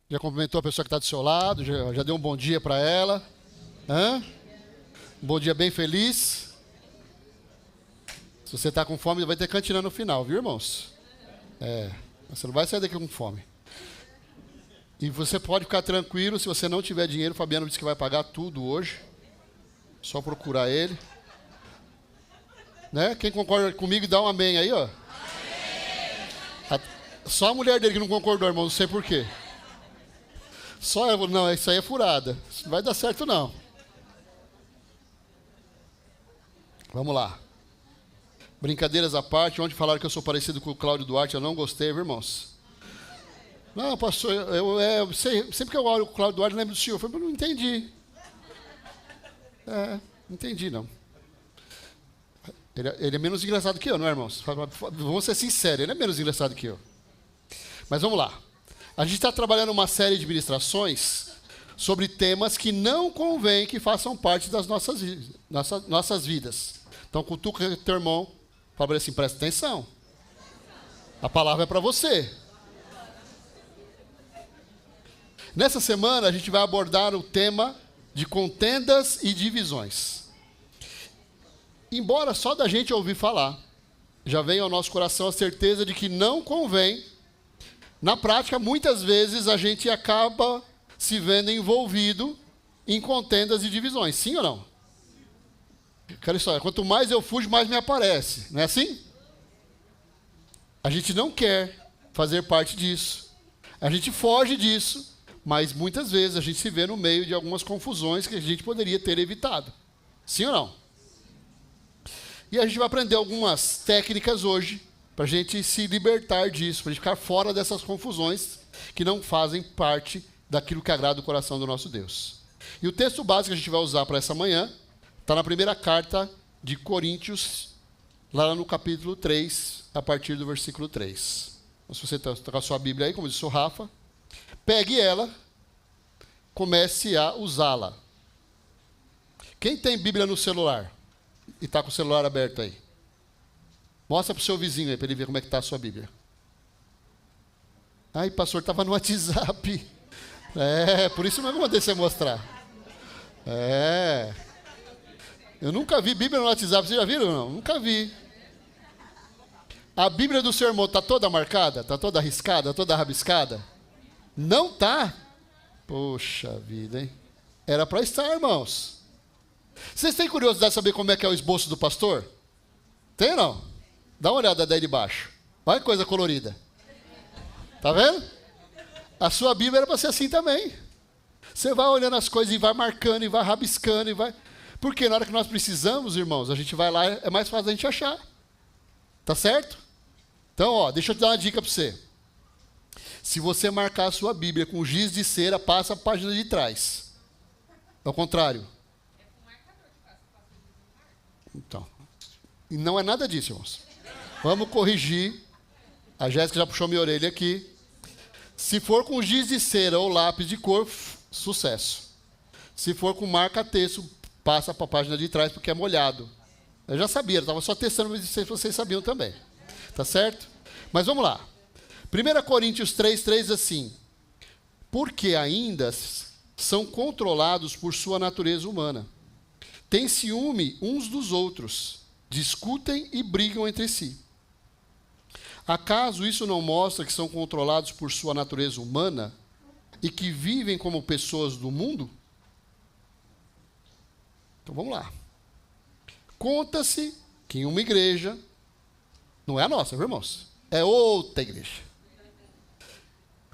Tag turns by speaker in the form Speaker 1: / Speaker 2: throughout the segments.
Speaker 1: Já cumprimentou a pessoa que está do seu lado? Já deu um bom dia para ela? Hã? Um bom dia bem feliz? Se você está com fome, vai ter cantina no final, viu, irmãos? Você não vai sair daqui com fome. E você pode ficar tranquilo, se você não tiver dinheiro, o Fabiano disse que vai pagar tudo hoje. Só procurar ele. Né? Quem concorda comigo, dá um amém aí, ó. Só a mulher dele que não concordou, irmão, não sei por quê. Só eu, não, isso aí é furada. Isso não vai dar certo, não. Vamos lá. Brincadeiras à parte, onde falaram que eu sou parecido com o Cláudio Duarte, eu não gostei, viu, irmãos? Não, pastor, eu sei, sempre que eu olho o Cláudio Duarte, eu lembro do senhor. Eu falei, mas não entendi. Não entendi, não. Ele é menos engraçado que eu, não é, irmãos? Vamos ser sinceros, ele é menos engraçado que eu. Mas vamos lá. A gente está trabalhando uma série de ministrações sobre temas que não convém que façam parte das nossas vidas. Então, cutuca teu irmão, fala assim, presta atenção. A palavra é para você. Nessa semana, a gente vai abordar o tema de contendas e divisões. Embora só da gente ouvir falar, já vem ao nosso coração a certeza de que não convém. Na prática, muitas vezes, a gente acaba se vendo envolvido em contendas e divisões. Sim ou não? Aquela história, quanto mais eu fujo, mais me aparece. Não é assim? A gente não quer fazer parte disso. A gente foge disso, mas muitas vezes a gente se vê no meio de algumas confusões que a gente poderia ter evitado. Sim ou não? E a gente vai aprender algumas técnicas hoje para a gente se libertar disso, para a gente ficar fora dessas confusões que não fazem parte daquilo que agrada o coração do nosso Deus. E o texto básico que a gente vai usar para essa manhã está na primeira carta de Coríntios, lá no capítulo 3, a partir do versículo 3. Então, se você está com a sua Bíblia aí, como disse o Rafa, pegue ela, comece a usá-la. Quem tem Bíblia no celular e está com o celular aberto aí? Mostra para o seu vizinho aí, para ele ver como é que está a sua Bíblia. Ai, pastor, estava no WhatsApp. Por isso não mandei você mostrar. Eu nunca vi Bíblia no WhatsApp, vocês já viram ou não? Nunca vi. A Bíblia do seu irmão está toda marcada? Está toda arriscada? Toda rabiscada? Não está? Poxa vida, hein? Era para estar, irmãos. Vocês têm curiosidade de saber como é que é o esboço do pastor? Tem ou não? Dá uma olhada daí de baixo. Olha que coisa colorida. Tá vendo? A sua Bíblia era para ser assim também. Você vai olhando as coisas e vai marcando e vai rabiscando e vai... Porque na hora que nós precisamos, irmãos, a gente vai lá, é mais fácil a gente achar. Tá certo? Então, deixa eu te dar uma dica para você. Se você marcar a sua Bíblia com giz de cera, passa a página de trás. Ao contrário. Então, e não é nada disso, irmãos. Vamos corrigir. A Jéssica já puxou minha orelha aqui. Se for com giz de cera ou lápis de cor, sucesso. Se for com marca-texto, passa para a página de trás porque é molhado. Eu já sabia, eu estava só testando, mas se vocês sabiam também. Tá certo? Mas vamos lá. 1 Coríntios 3:3 assim. Porque ainda são controlados por sua natureza humana. Têm ciúme uns dos outros. Discutem e brigam entre si. Acaso isso não mostra que são controlados por sua natureza humana e que vivem como pessoas do mundo? Então vamos lá. Conta-se que em uma igreja, não é a nossa, viu, irmãos? É outra igreja.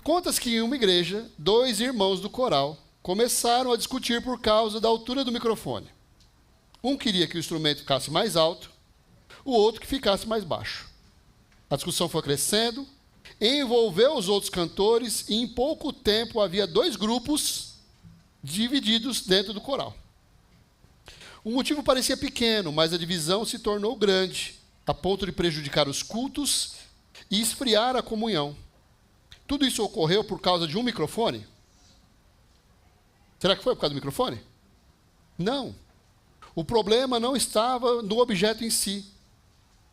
Speaker 1: Conta-se que em uma igreja, 2 irmãos do coral começaram a discutir por causa da altura do microfone. Um queria que o instrumento ficasse mais alto, o outro que ficasse mais baixo. A discussão foi crescendo, envolveu os outros cantores e em pouco tempo havia 2 grupos divididos dentro do coral. O motivo parecia pequeno, mas a divisão se tornou grande, a ponto de prejudicar os cultos e esfriar a comunhão. Tudo isso ocorreu por causa de um microfone? Será que foi por causa do microfone? Não. O problema não estava no objeto em si,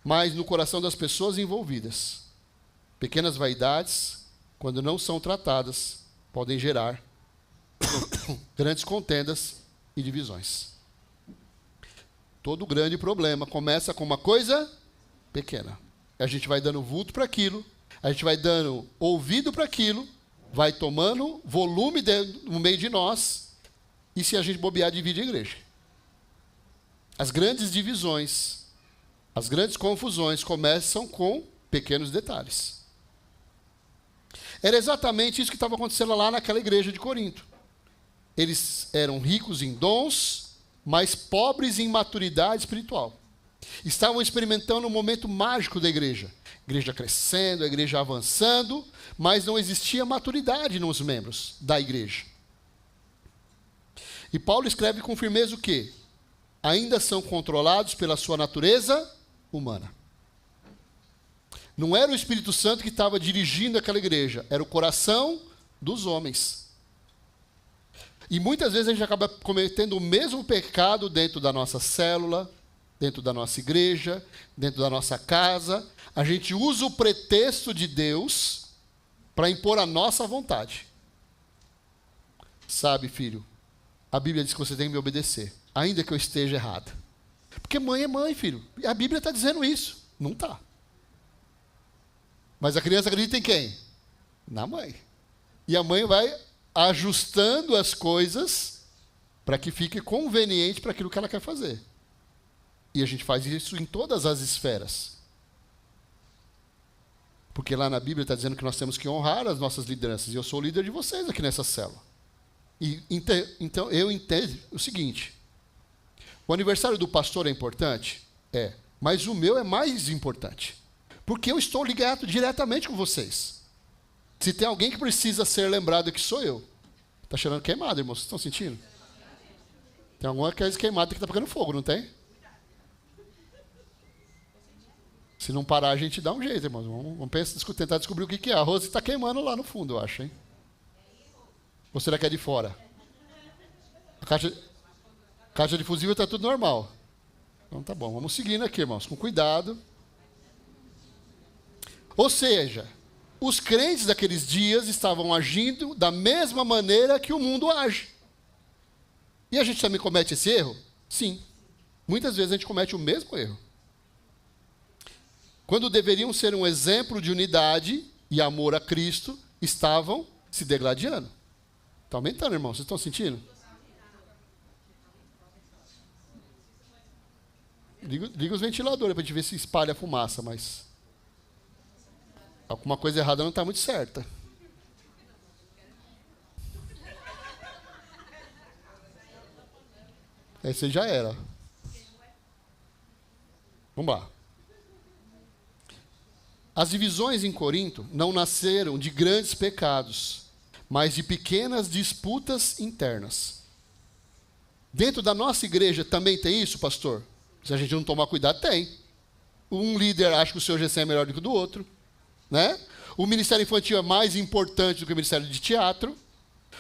Speaker 1: mas no coração das pessoas envolvidas. Pequenas vaidades, quando não são tratadas, podem gerar grandes contendas e divisões. Todo grande problema começa com uma coisa pequena. A gente vai dando vulto para aquilo, a gente vai dando ouvido para aquilo, vai tomando volume no meio de nós, e se a gente bobear, divide a igreja. As grandes divisões, as grandes confusões começam com pequenos detalhes. Era exatamente isso que estava acontecendo lá naquela igreja de Corinto. Eles eram ricos em dons, mas pobres em maturidade espiritual. Estavam experimentando um momento mágico da igreja. A igreja crescendo, a igreja avançando, mas não existia maturidade nos membros da igreja. E Paulo escreve com firmeza o quê? Ainda são controlados pela sua natureza humana. Não era o Espírito Santo que estava dirigindo aquela igreja, era o coração dos homens. E muitas vezes a gente acaba cometendo o mesmo pecado dentro da nossa célula, dentro da nossa igreja, dentro da nossa casa. A gente usa o pretexto de Deus para impor a nossa vontade. Sabe, filho, a Bíblia diz que você tem que me obedecer, ainda que eu esteja errado. Porque mãe é mãe, filho. E a Bíblia está dizendo isso. Não está. Mas a criança acredita em quem? Na mãe. E a mãe vai ajustando as coisas para que fique conveniente para aquilo que ela quer fazer. E a gente faz isso em todas as esferas. Porque lá na Bíblia está dizendo que nós temos que honrar as nossas lideranças. E eu sou o líder de vocês aqui nessa célula. E, então eu entendo o seguinte: o aniversário do pastor é importante? É. Mas o meu é mais importante. Porque eu estou ligado diretamente com vocês. Se tem alguém que precisa ser lembrado, que sou eu. Está cheirando queimado, irmão? Vocês estão sentindo? Tem alguma coisa queimada que está pegando fogo, não tem? Se não parar, a gente dá um jeito, irmãos. Vamos tentar descobrir o que é. A Rose está queimando lá no fundo, eu acho, hein? Ou será que é de fora? A caixa de fusível está tudo normal. Então tá bom, vamos seguindo aqui, irmãos, com cuidado. Ou seja, os crentes daqueles dias estavam agindo da mesma maneira que o mundo age. E a gente também comete esse erro? Sim. Muitas vezes a gente comete o mesmo erro. Quando deveriam ser um exemplo de unidade e amor a Cristo, estavam se degladiando. Está aumentando, irmão? Vocês estão sentindo? Liga os ventiladores para a gente ver se espalha a fumaça, mas alguma coisa errada não está muito certa. Esse já era. Vamos lá. As divisões em Corinto não nasceram de grandes pecados, mas de pequenas disputas internas. Dentro da nossa igreja também tem isso, pastor? Se a gente não tomar cuidado, tem. Um líder acha que o seu GC é melhor do que o do outro, né? O ministério infantil é mais importante do que o ministério de teatro.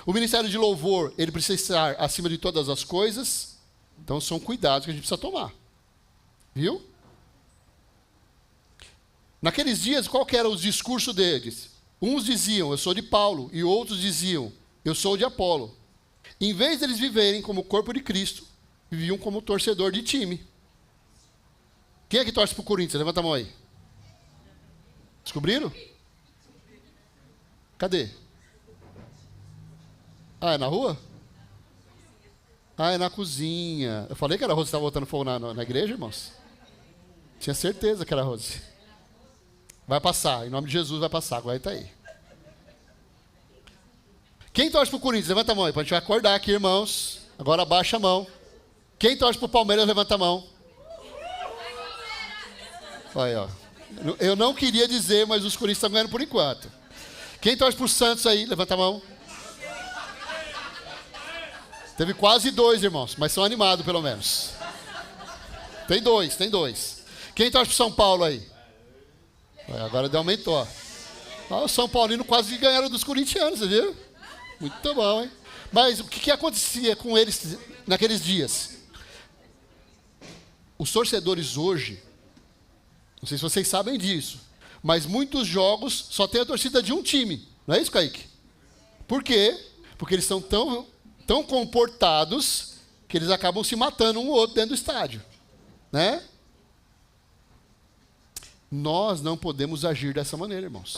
Speaker 1: O ministério de louvor, ele precisa estar acima de todas as coisas. Então, são cuidados que a gente precisa tomar. Viu? Naqueles dias, qual que era o discurso deles? Uns diziam, eu sou de Paulo, e outros diziam, eu sou de Apolo. Em vez deles viverem como o corpo de Cristo, viviam como torcedor de time. Quem é que torce para o Corinthians? Levanta a mão aí. Descobriram? Cadê? Ah, é na rua? Ah, é na cozinha. Eu falei que era a Rose que estava botando fogo na igreja, irmãos? Tinha certeza que era a Rose. Vai passar, em nome de Jesus vai passar, agora está aí. Quem torce para o Corinthians? Levanta a mão aí, para a gente acordar aqui, irmãos. Agora abaixa a mão. Quem torce para o Palmeiras? Levanta a mão. Olha, ó. Eu não queria dizer, mas os Corinthians estão ganhando por enquanto. Quem torce para o Santos aí? Levanta a mão. Teve quase 2, irmãos, mas são animados pelo menos. Tem dois. Quem torce para o São Paulo aí? Agora aumentou. Ó, o São Paulino quase ganharam dos corintianos, você viu? Muito bom, hein? Mas o que acontecia com eles naqueles dias? Os torcedores hoje, não sei se vocês sabem disso, mas muitos jogos só tem a torcida de um time. Não é isso, Kaique? Por quê? Porque eles são tão comportados que eles acabam se matando um ou outro dentro do estádio, né? Nós não podemos agir dessa maneira, irmãos.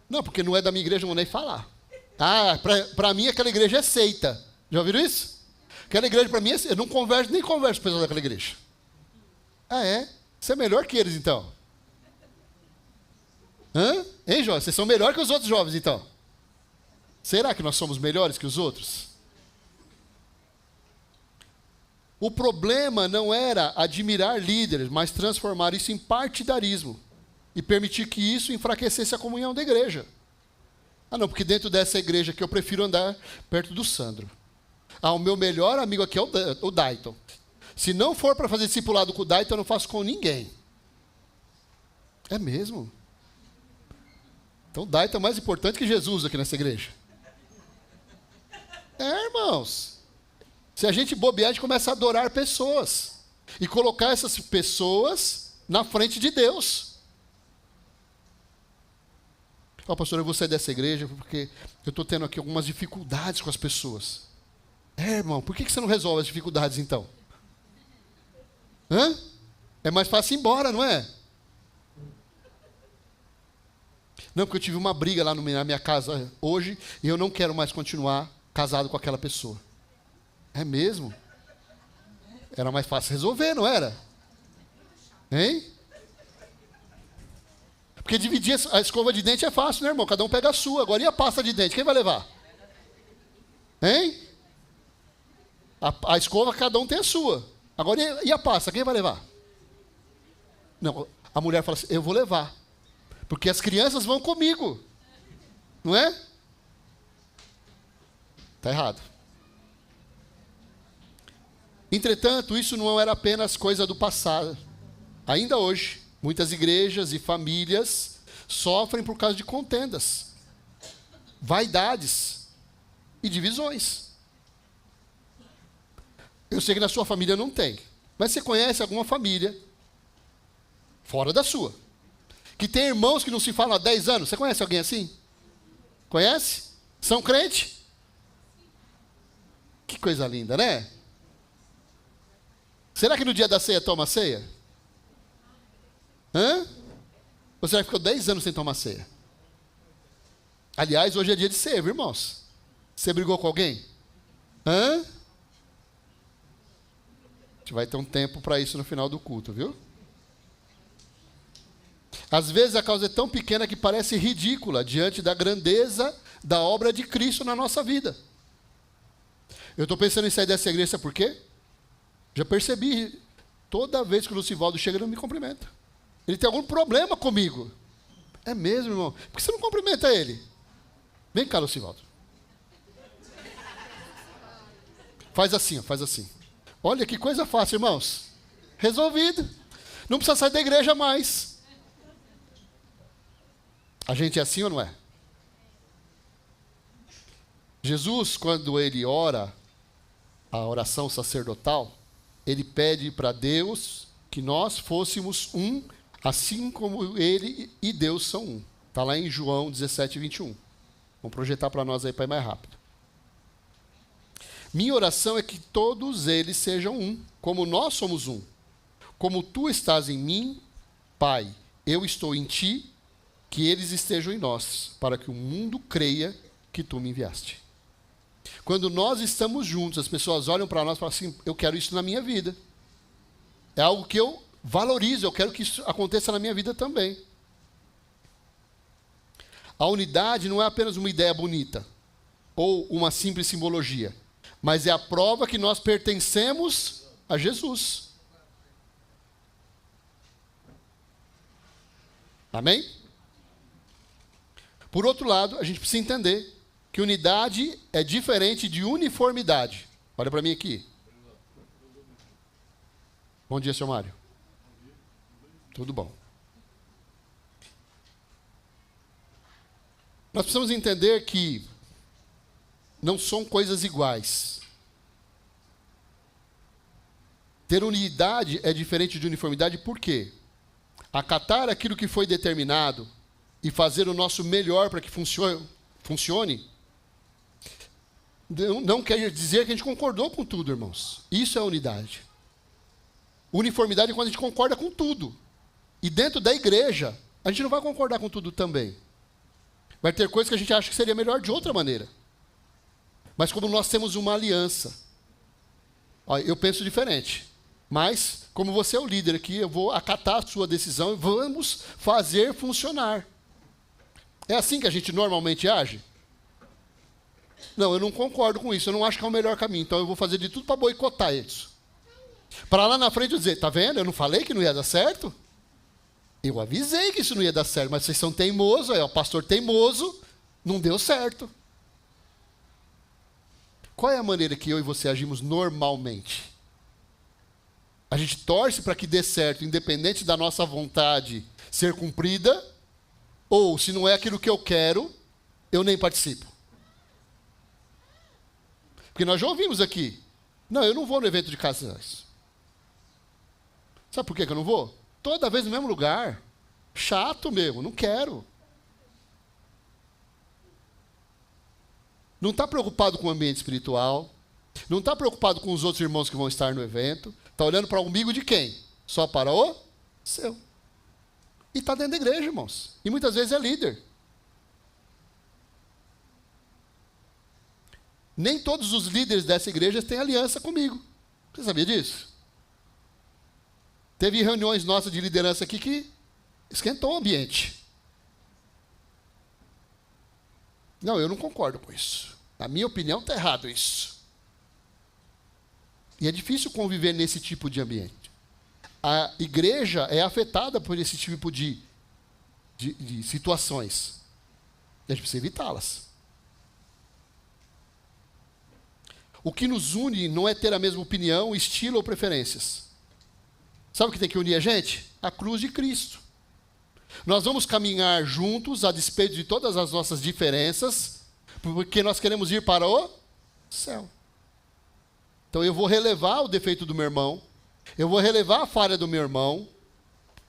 Speaker 1: Não, porque não é da minha igreja, não vou nem falar. Ah, para mim aquela igreja é seita. Já ouviram isso? Aquela igreja para mim é seita. Eu não converso, nem converso com o pessoal daquela igreja. Ah, é? Você é melhor que eles, então? Hã? Hein, jovens? Vocês são melhor que os outros jovens, então? Será que nós somos melhores que os outros? O problema não era admirar líderes, mas transformar isso em partidarismo e permitir que isso enfraquecesse a comunhão da igreja. Ah, não, porque dentro dessa igreja aqui eu prefiro andar perto do Sandro. Ah, o meu melhor amigo aqui é o Dayton. Se não for para fazer discipulado com o Dayton, eu não faço com ninguém. É mesmo? Então o Dayton é mais importante que Jesus aqui nessa igreja. É, irmãos. Se a gente bobear, a gente começa a adorar pessoas. E colocar essas pessoas na frente de Deus. Ó, pastor, eu vou sair dessa igreja porque eu estou tendo aqui algumas dificuldades com as pessoas. É, irmão, por que você não resolve as dificuldades então? Hã? É mais fácil ir embora, não é? Não, porque eu tive uma briga lá na minha casa hoje e eu não quero mais continuar casado com aquela pessoa. É mesmo? Era mais fácil resolver, não era? Hein? Porque dividir a escova de dente é fácil, né, irmão? Cada um pega a sua. Agora, e a pasta de dente? Quem vai levar? Hein? A escova, cada um tem a sua. Agora, e a pasta? Quem vai levar? Não, a mulher fala assim, eu vou levar. Porque as crianças vão comigo. Não é? Está errado. Entretanto, isso não era apenas coisa do passado. Ainda hoje, muitas igrejas e famílias sofrem por causa de contendas, vaidades e divisões. Eu sei que na sua família não tem, mas você conhece alguma família, fora da sua, que tem irmãos que não se falam há 10 anos? Você conhece alguém assim? Conhece? São crente? Que coisa linda, né? Será que no dia da ceia toma ceia? Hã? Ou será que ficou 10 anos sem tomar ceia? Aliás, hoje é dia de ceia, viu, irmãos? Você brigou com alguém? Hã? A gente vai ter um tempo para isso no final do culto, viu? Às vezes a causa é tão pequena que parece ridícula diante da grandeza da obra de Cristo na nossa vida. Eu estou pensando em sair dessa igreja, sabe por quê? Já percebi, toda vez que o Lucivaldo chega, ele não me cumprimenta. Ele tem algum problema comigo. É mesmo, irmão? Por que você não cumprimenta ele? Vem cá, Lucivaldo. Faz assim, ó, faz assim. Olha que coisa fácil, irmãos. Resolvido. Não precisa sair da igreja mais. A gente é assim ou não é? Jesus, quando ele ora, a oração sacerdotal, ele pede para Deus que nós fôssemos um, assim como ele e Deus são um. Está lá em João 17, 21. Vamos projetar para nós aí para ir mais rápido. Minha oração é que todos eles sejam um, como nós somos um. Como tu estás em mim, Pai, eu estou em ti, que eles estejam em nós, para que o mundo creia que tu me enviaste. Quando nós estamos juntos, as pessoas olham para nós e falam assim, eu quero isso na minha vida. É algo que eu valorizo, eu quero que isso aconteça na minha vida também. A unidade não é apenas uma ideia bonita, ou uma simples simbologia, mas é a prova que nós pertencemos a Jesus. Amém? Por outro lado, a gente precisa entender que unidade é diferente de uniformidade. Olha para mim aqui. Bom dia, seu Mário. Tudo bom. Nós precisamos entender que não são coisas iguais. Ter unidade é diferente de uniformidade, por quê? Acatar aquilo que foi determinado e fazer o nosso melhor para que funcione, não quer dizer que a gente concordou com tudo, irmãos. Isso é unidade. Uniformidade é quando a gente concorda com tudo. E dentro da igreja, a gente não vai concordar com tudo também. Vai ter coisas que a gente acha que seria melhor de outra maneira. Mas como nós temos uma aliança, eu penso diferente. Mas, como você é o líder aqui, eu vou acatar a sua decisão e vamos fazer funcionar. É assim que a gente normalmente age? Não, eu não concordo com isso, eu não acho que é o melhor caminho, então eu vou fazer de tudo para boicotar isso. Para lá na frente eu dizer, tá vendo? Eu não falei que não ia dar certo? Eu avisei que isso não ia dar certo, mas vocês são teimosos, o pastor teimoso, não deu certo. Qual é a maneira que eu e você agimos normalmente? A gente torce para que dê certo, independente da nossa vontade ser cumprida, ou se não é aquilo que eu quero, eu nem participo. Porque nós já ouvimos aqui, não, eu não vou no evento de casais. Sabe por que eu não vou? Toda vez no mesmo lugar. Chato mesmo, não quero. Não está preocupado com o ambiente espiritual. Não está preocupado com os outros irmãos que vão estar no evento. Está olhando para o umbigo de quem? Só para o seu. E está dentro da igreja, irmãos. E muitas vezes é líder. Nem todos os líderes dessa igreja têm aliança comigo. Você sabia disso? Teve reuniões nossas de liderança aqui que esquentou o ambiente. Não, eu não concordo com isso. Na minha opinião, está errado isso. E é difícil conviver nesse tipo de ambiente. A igreja é afetada por esse tipo de situações. E a gente precisa evitá-las. O que nos une não é ter a mesma opinião, estilo ou preferências. Sabe o que tem que unir a gente? A cruz de Cristo. Nós vamos caminhar juntos, a despeito de todas as nossas diferenças, porque nós queremos ir para o céu. Então eu vou relevar o defeito do meu irmão, eu vou relevar a falha do meu irmão.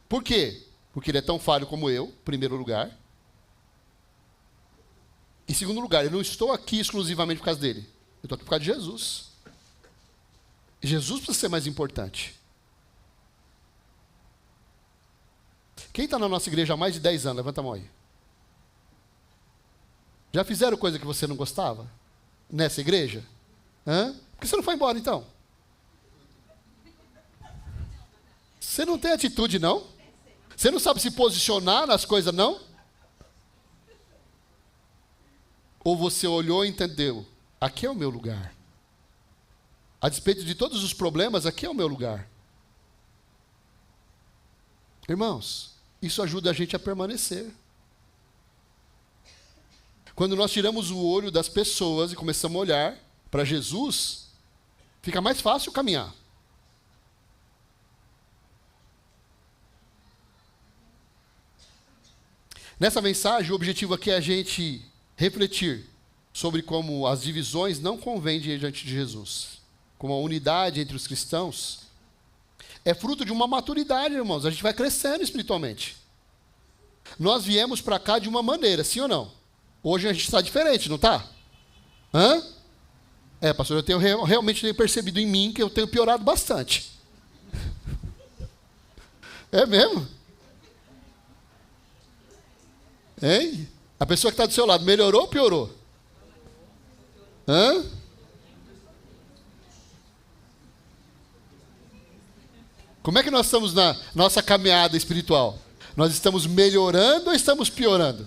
Speaker 1: Por quê? Porque ele é tão falho como eu, em primeiro lugar. Em segundo lugar, eu não estou aqui exclusivamente por causa dele. Eu estou aqui por causa de Jesus. Jesus precisa ser mais importante. Quem está na nossa igreja há mais de 10 anos? Levanta a mão aí. Já fizeram coisa que você não gostava? Nessa igreja? Hã? Por que você não foi embora, então? Você não tem atitude, não? Você não sabe se posicionar nas coisas, não? Ou você olhou e entendeu? Aqui é o meu lugar. A despeito de todos os problemas, aqui é o meu lugar. Irmãos, isso ajuda a gente a permanecer. Quando nós tiramos o olho das pessoas e começamos a olhar para Jesus, fica mais fácil caminhar. Nessa mensagem, o objetivo aqui é a gente refletir sobre como as divisões não convêm diante de Jesus. Como a unidade entre os cristãos é fruto de uma maturidade, irmãos. A gente vai crescendo espiritualmente. Nós viemos para cá de uma maneira, sim ou não? Hoje a gente está diferente, não está? Hã? Pastor, realmente tenho percebido em mim que eu tenho piorado bastante. É mesmo? Hein? A pessoa que está do seu lado, melhorou ou piorou? Hã? Como é que nós estamos na nossa caminhada espiritual? Nós estamos melhorando ou estamos piorando?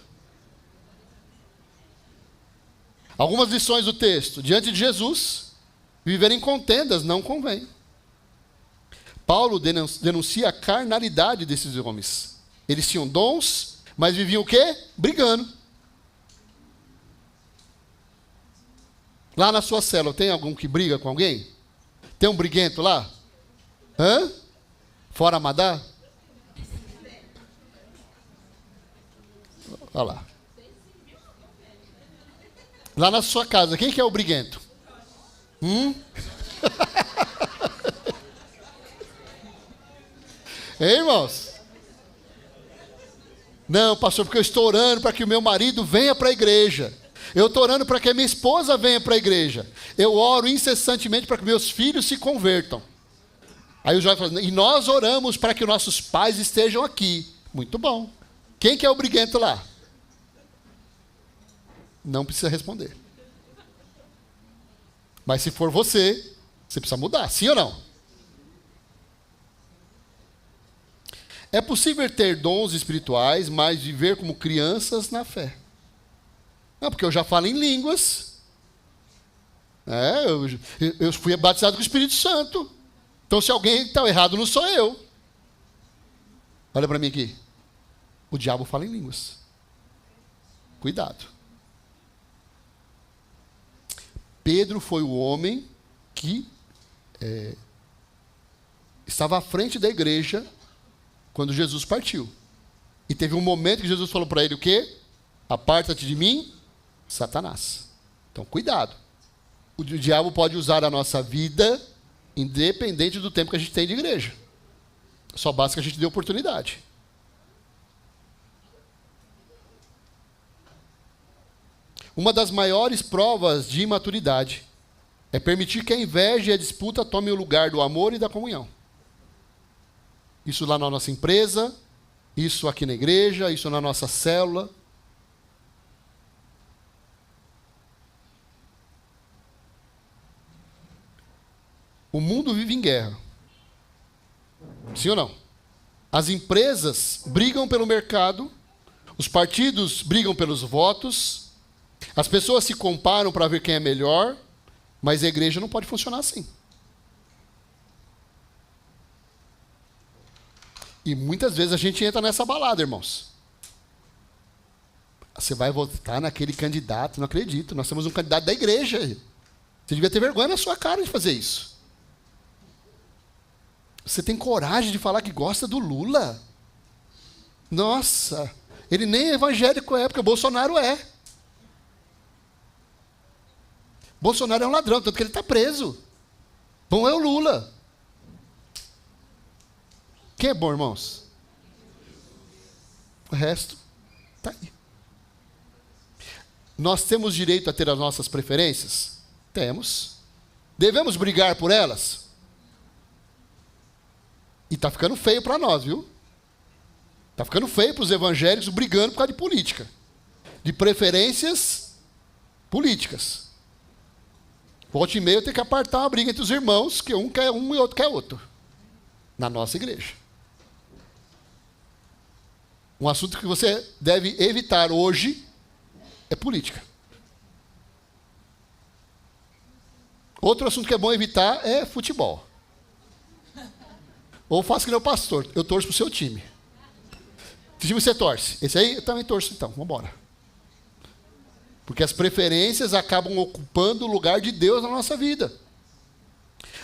Speaker 1: Algumas lições do texto. Diante de Jesus, viver em contendas não convém. Paulo denuncia a carnalidade desses homens. Eles tinham dons, mas viviam o quê? Brigando. Lá na sua célula, tem algum que briga com alguém? Tem um briguento lá? Hã? Fora Amadá? Olha lá. Lá na sua casa, quem que é o briguento? Hein, irmãos? Não, pastor, porque eu estou orando para que o meu marido venha para a igreja. Eu estou orando para que a minha esposa venha para a igreja. Eu oro incessantemente para que meus filhos se convertam. Aí o jovem fala, e nós oramos para que nossos pais estejam aqui. Muito bom. Quem que é o briguento lá? Não precisa responder. Mas se for você, você precisa mudar, sim ou não? É possível ter dons espirituais, mas viver como crianças na fé. Não, porque eu já falo em línguas. Eu fui batizado com o Espírito Santo. Então, se alguém está errado, não sou eu. Olha para mim aqui. O diabo fala em línguas. Cuidado. Pedro foi o homem que estava à frente da igreja quando Jesus partiu. E teve um momento que Jesus falou para ele o quê? Aparta-te de mim, Satanás. Então, cuidado. O diabo pode usar a nossa vida independente do tempo que a gente tem de igreja. Só basta que a gente dê oportunidade. Uma das maiores provas de imaturidade é permitir que a inveja e a disputa tomem o lugar do amor e da comunhão. Isso lá na nossa empresa, isso aqui na igreja, isso na nossa célula. O mundo vive em guerra. Sim ou não? As empresas brigam pelo mercado, os partidos brigam pelos votos, as pessoas se comparam para ver quem é melhor, mas a igreja não pode funcionar assim. E muitas vezes a gente entra nessa balada, irmãos. Você vai votar naquele candidato, não acredito, nós temos um candidato da igreja. Você devia ter vergonha na sua cara de fazer isso. Você tem coragem de falar que gosta do Lula? Nossa, ele nem evangélico é, porque o Bolsonaro é. Bolsonaro é um ladrão, tanto que ele está preso. Bom é o Lula. Quem é bom, irmãos? O resto está aí. Nós temos direito a ter as nossas preferências? Temos. Devemos brigar por elas? E está ficando feio para nós, viu? Está ficando feio para os evangélicos brigando por causa de política. De preferências políticas. Volta e meia eu tenho que apartar uma briga entre os irmãos, que um quer um e outro quer outro. Na nossa igreja. Um assunto que você deve evitar hoje é política. Outro assunto que é bom evitar é futebol. Ou faça que nem o pastor, eu torço para o seu time. Que time você torce? Esse aí eu também torço, então, vamos embora. Porque as preferências acabam ocupando o lugar de Deus na nossa vida.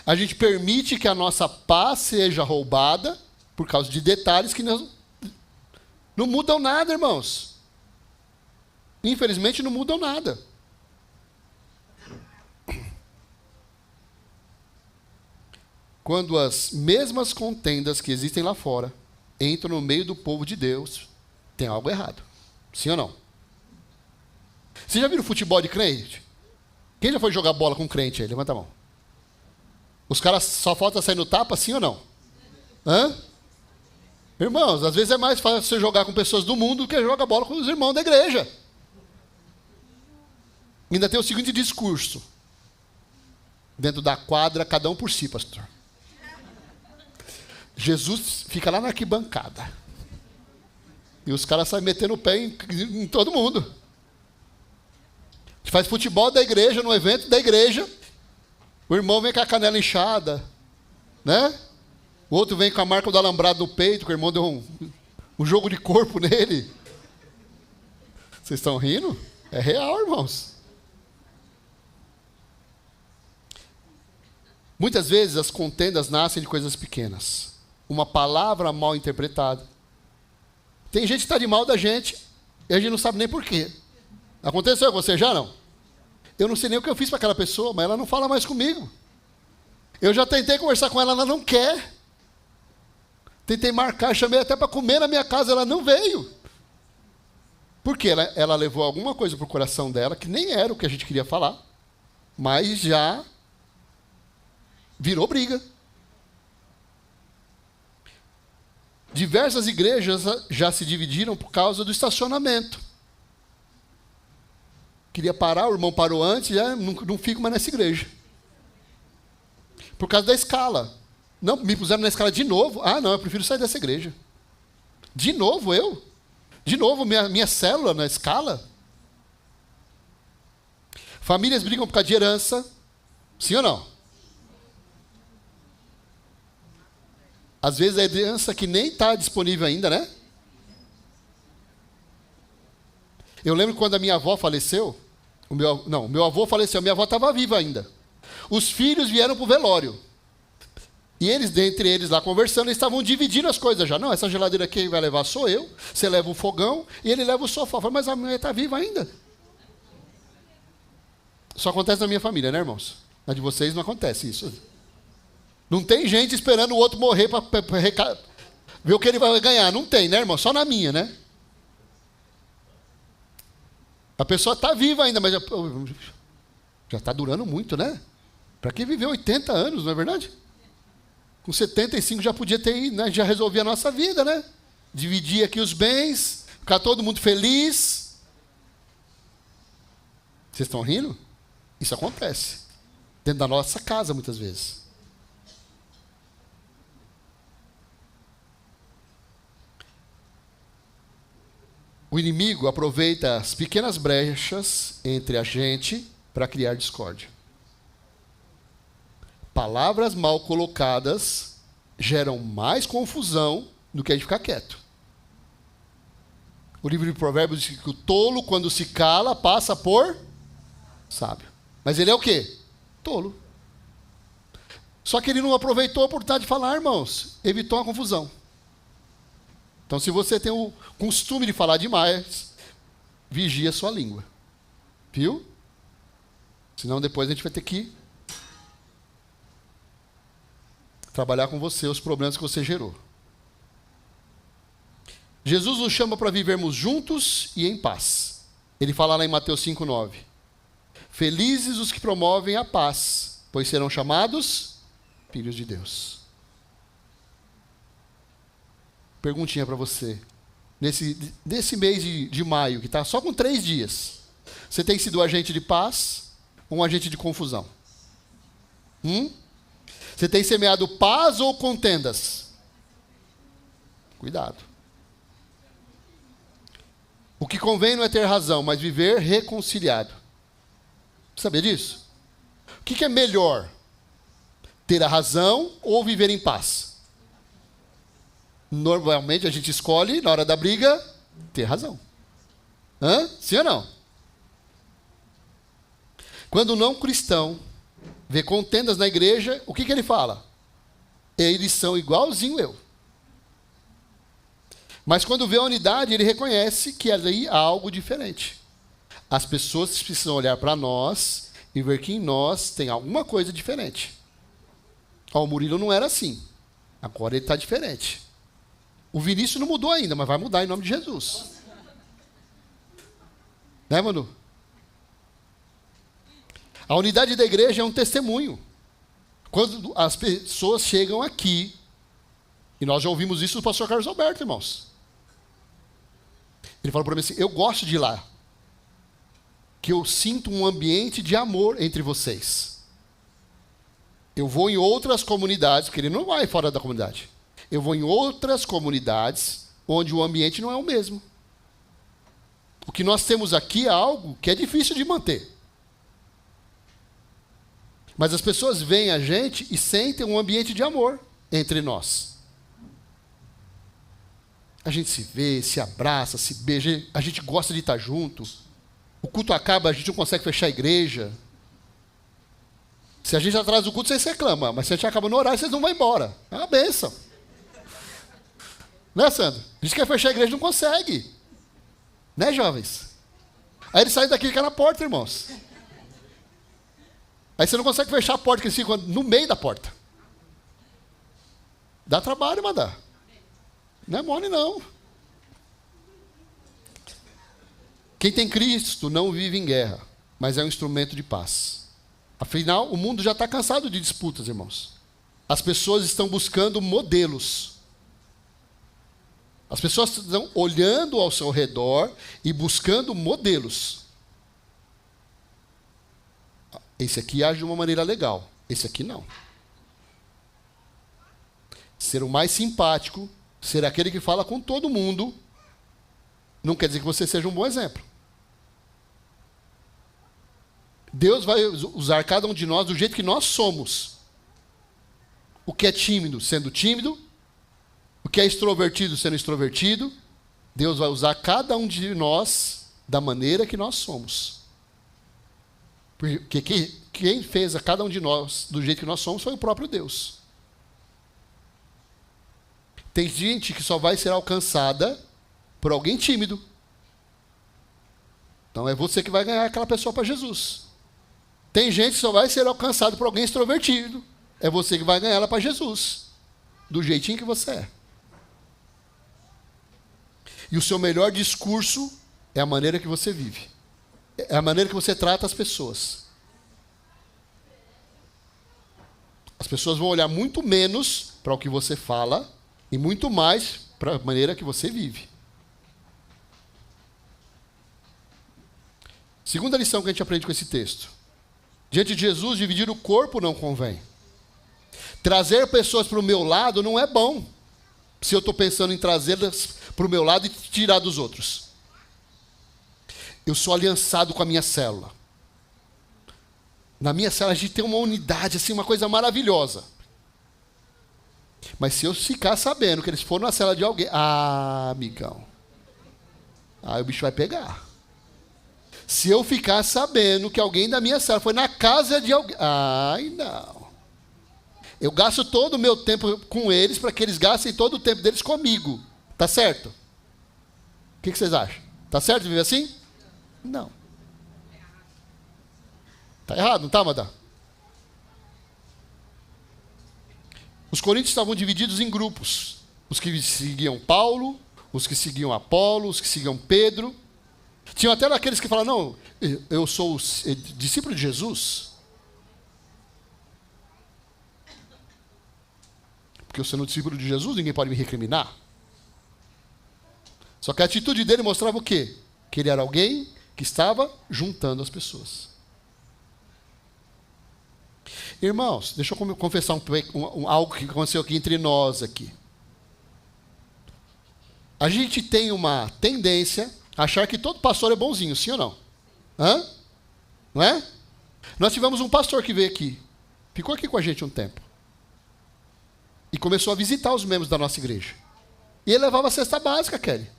Speaker 1: A gente permite que a nossa paz seja roubada por causa de detalhes que não mudam nada, irmãos. Infelizmente não mudam nada. Quando as mesmas contendas que existem lá fora entram no meio do povo de Deus, tem algo errado. Sim ou não? Vocês já viram futebol de crente? Quem já foi jogar bola com crente aí? Levanta a mão. Os caras só falta sair no tapa, sim ou não? Hã? Irmãos, às vezes é mais fácil você jogar com pessoas do mundo do que jogar bola com os irmãos da igreja. Ainda tem o seguinte discurso. Dentro da quadra, cada um por si, pastor. Jesus fica lá na arquibancada. E os caras saem metendo o pé em todo mundo. A gente faz futebol da igreja, no evento da igreja. O irmão vem com a canela inchada, né? O outro vem com a marca do alambrado no peito, que o irmão deu um jogo de corpo nele. Vocês estão rindo? É real, irmãos. Muitas vezes as contendas nascem de coisas pequenas. Uma palavra mal interpretada. Tem gente que está de mal da gente e a gente não sabe nem por quê. Aconteceu com você já, não? Eu não sei nem o que eu fiz para aquela pessoa, mas ela não fala mais comigo. Eu já tentei conversar com ela, ela não quer. Tentei marcar, chamei até para comer na minha casa, ela não veio. Porque ela levou alguma coisa para o coração dela que nem era o que a gente queria falar, mas já virou briga. Diversas igrejas já se dividiram por causa do estacionamento. Queria parar, o irmão parou antes, não fico mais nessa igreja. Por causa da escala. Não, me puseram na escala de novo. Ah, não, eu prefiro sair dessa igreja. De novo eu? De novo minha célula na escala? Famílias brigam por causa de herança. Sim ou não? Às vezes a herança que nem está disponível ainda, né? Eu lembro quando a minha avó faleceu. Meu avô faleceu, minha avó estava viva ainda. Os filhos vieram para o velório. E eles, dentre eles lá conversando, eles estavam dividindo as coisas já. Não, essa geladeira quem vai levar sou eu. Você leva o fogão e ele leva o sofá. Eu falei, mas a minha está viva ainda. Só acontece na minha família, né, irmãos? Na de vocês não acontece isso. Não tem gente esperando o outro morrer para ver o que ele vai ganhar. Não tem, né, irmão? Só na minha, né? A pessoa está viva ainda, mas já está durando muito, né? Para que viver 80 anos, não é verdade? Com 75 já podia ter ido, né? Já resolvia a nossa vida, né? Dividir aqui os bens, ficar todo mundo feliz. Vocês estão rindo? Isso acontece. Dentro da nossa casa, muitas vezes. O inimigo aproveita as pequenas brechas entre a gente para criar discórdia. Palavras mal colocadas geram mais confusão do que a gente ficar quieto. O livro de Provérbios diz que o tolo, quando se cala, passa por sábio. Mas ele é o quê? Tolo. Só que ele não aproveitou a oportunidade de falar, irmãos. Evitou a confusão. Então, se você tem o costume de falar demais, vigie a sua língua. Viu? Senão depois a gente vai ter que trabalhar com você os problemas que você gerou. Jesus nos chama para vivermos juntos e em paz. Ele fala lá em Mateus 5,9. Felizes os que promovem a paz, pois serão chamados filhos de Deus. Perguntinha para você. Nesse mês de maio, que está só com 3 dias, você tem sido um agente de paz ou um agente de confusão? Você tem semeado paz ou contendas? Cuidado. O que convém não é ter razão, mas viver reconciliado. Sabia disso? O que é melhor? Ter a razão ou viver em paz? Normalmente a gente escolhe, na hora da briga, ter razão. Sim ou não? Quando o não cristão vê contendas na igreja, o que ele fala? Eles são igualzinho eu. Mas quando vê a unidade, ele reconhece que ali há algo diferente. As pessoas precisam olhar para nós e ver que em nós tem alguma coisa diferente. O Murilo não era assim. Agora ele está diferente. O Vinícius não mudou ainda, mas vai mudar em nome de Jesus. Né, Manu? A unidade da igreja é um testemunho. Quando as pessoas chegam aqui, e nós já ouvimos isso do pastor Carlos Alberto, irmãos. Ele falou para mim assim, eu gosto de ir lá, que eu sinto um ambiente de amor entre vocês. Eu vou em outras comunidades, porque ele não vai fora da comunidade. Eu vou em outras comunidades, onde o ambiente não é o mesmo. O que nós temos aqui é algo que é difícil de manter. Mas as pessoas veem a gente e sentem um ambiente de amor entre nós. A gente se vê, se abraça, se beija, a gente gosta de estar junto. O culto acaba, a gente não consegue fechar a igreja. Se a gente atrasa o culto, vocês reclamam. Mas se a gente acaba no horário, vocês não vão embora. É uma bênção. Né, Sandro? A gente quer fechar a igreja e não consegue. Né, jovens? Aí eles saem daqui e ficam na porta, irmãos. Aí você não consegue fechar a porta, que eles ficam no meio da porta. Dá trabalho, mandar. Não é mole, não. Quem tem Cristo não vive em guerra, mas é um instrumento de paz. Afinal, o mundo já está cansado de disputas, irmãos. As pessoas estão buscando modelos. As pessoas estão olhando ao seu redor e buscando modelos. Esse aqui age de uma maneira legal, esse aqui não. Ser o mais simpático, ser aquele que fala com todo mundo, não quer dizer que você seja um bom exemplo. Deus vai usar cada um de nós do jeito que nós somos. O que é tímido, sendo tímido. O que é extrovertido, sendo extrovertido. Deus vai usar cada um de nós da maneira que nós somos. Porque quem fez a cada um de nós do jeito que nós somos foi o próprio Deus. Tem gente que só vai ser alcançada por alguém tímido. Então é você que vai ganhar aquela pessoa para Jesus. Tem gente que só vai ser alcançado por alguém extrovertido. É você que vai ganhar ela para Jesus. Do jeitinho que você é. E o seu melhor discurso é a maneira que você vive. É a maneira que você trata as pessoas. As pessoas vão olhar muito menos para o que você fala e muito mais para a maneira que você vive. Segunda lição que a gente aprende com esse texto. Diante de Jesus, dividir o corpo não convém. Trazer pessoas para o meu lado não é bom, se eu estou pensando em trazê-las para o meu lado e tirar dos outros. Eu sou aliançado com a minha célula. Na minha célula a gente tem uma unidade, assim, uma coisa maravilhosa. Mas se eu ficar sabendo que eles foram na célula de alguém, amigão, aí o bicho vai pegar. Se eu ficar sabendo que alguém da minha célula foi na casa de alguém, não. Eu gasto todo o meu tempo com eles para que eles gastem todo o tempo deles comigo. Tá certo? O que vocês acham? Tá certo viver assim? Não. Tá errado, não tá, Madá? Os coríntios estavam divididos em grupos. Os que seguiam Paulo, os que seguiam Apolo, os que seguiam Pedro. Tinham até aqueles que falavam, não, eu sou discípulo de Jesus. Porque eu sendo discípulo de Jesus, ninguém pode me recriminar. Só que a atitude dele mostrava o quê? Que ele era alguém que estava juntando as pessoas. Irmãos, deixa eu confessar algo que aconteceu aqui entre nós aqui. A gente tem uma tendência a achar que todo pastor é bonzinho, sim ou não? Hã? Não é? Nós tivemos um pastor que veio aqui, ficou aqui com a gente um tempo. E começou a visitar os membros da nossa igreja. E ele levava a cesta básica, Kelly.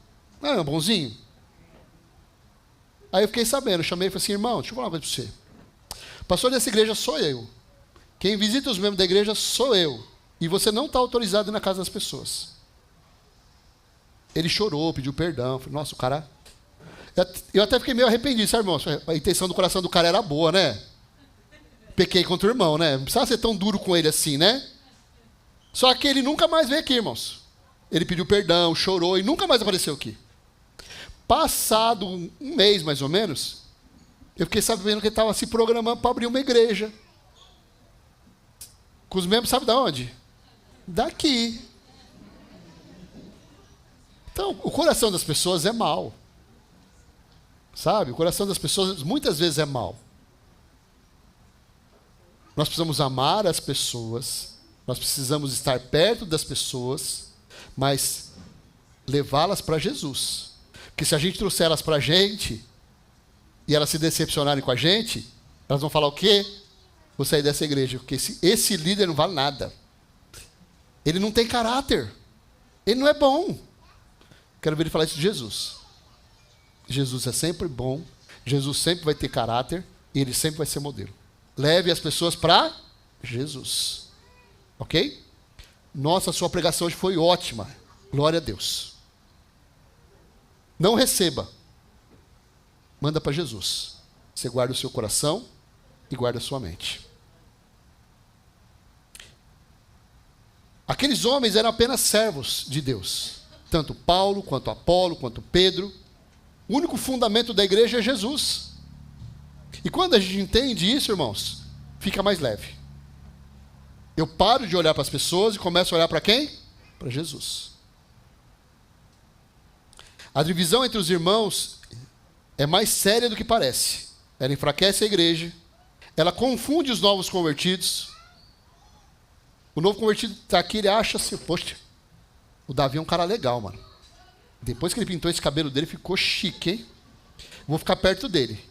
Speaker 1: Não era bonzinho? Aí eu fiquei sabendo, chamei e falei assim, irmão, deixa eu falar uma coisa para você. Pastor dessa igreja sou eu. Quem visita os membros da igreja sou eu. E você não está autorizado na casa das pessoas. Ele chorou, pediu perdão. Falei, nossa, o cara... Eu até fiquei meio arrependido, sabe, irmão? A intenção do coração do cara era boa, né? Pequei contra o irmão, né? Não precisava ser tão duro com ele assim, né? Só que ele nunca mais veio aqui, irmãos. Ele pediu perdão, chorou e nunca mais apareceu aqui. Passado um mês, mais ou menos, eu fiquei sabendo que ele estava se programando para abrir uma igreja. Com os membros, sabe de onde? Daqui. Então, o coração das pessoas é mau. Sabe? O coração das pessoas muitas vezes é mau. Nós precisamos amar as pessoas, nós precisamos estar perto das pessoas, mas levá-las para Jesus. Porque se a gente trouxer elas para a gente, e elas se decepcionarem com a gente, elas vão falar o quê? Vou sair dessa igreja, porque esse líder não vale nada. Ele não tem caráter. Ele não é bom. Quero ver ele falar isso de Jesus. Jesus é sempre bom, Jesus sempre vai ter caráter, e ele sempre vai ser modelo. Leve as pessoas para Jesus. Ok? Nossa, a sua pregação hoje foi ótima. Glória a Deus. Não receba. Manda para Jesus. Você guarda o seu coração e guarda a sua mente. Aqueles homens eram apenas servos de Deus. Tanto Paulo, quanto Apolo, quanto Pedro. O único fundamento da igreja é Jesus. E quando a gente entende isso, irmãos, fica mais leve. Eu paro de olhar para as pessoas e começo a olhar para quem? Para Jesus. A divisão entre os irmãos é mais séria do que parece. Ela enfraquece a igreja, ela confunde os novos convertidos. O novo convertido está aqui, ele acha assim, poxa, o Davi é um cara legal, mano. Depois que ele pintou esse cabelo dele, ficou chique, hein? Vou ficar perto dele.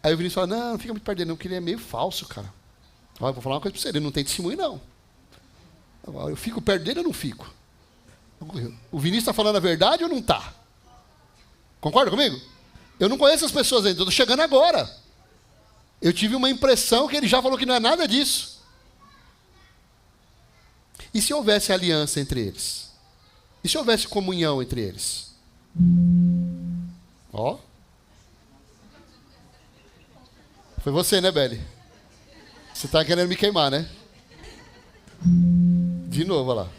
Speaker 1: Aí o Vinícius fala, não fica muito perto dele não, porque ele é meio falso, cara. Eu vou falar uma coisa para você, ele não tem testemunho, não. Eu fico perto dele ou não fico? O Vinícius está falando a verdade ou não está? Concorda comigo? Eu não conheço as pessoas ainda, eu estou chegando agora. Eu tive uma impressão que ele já falou que não é nada disso. E se houvesse aliança entre eles? E se houvesse comunhão entre eles? Ó. Foi você, né, Beli? Você está querendo me queimar, né? De novo, olha lá.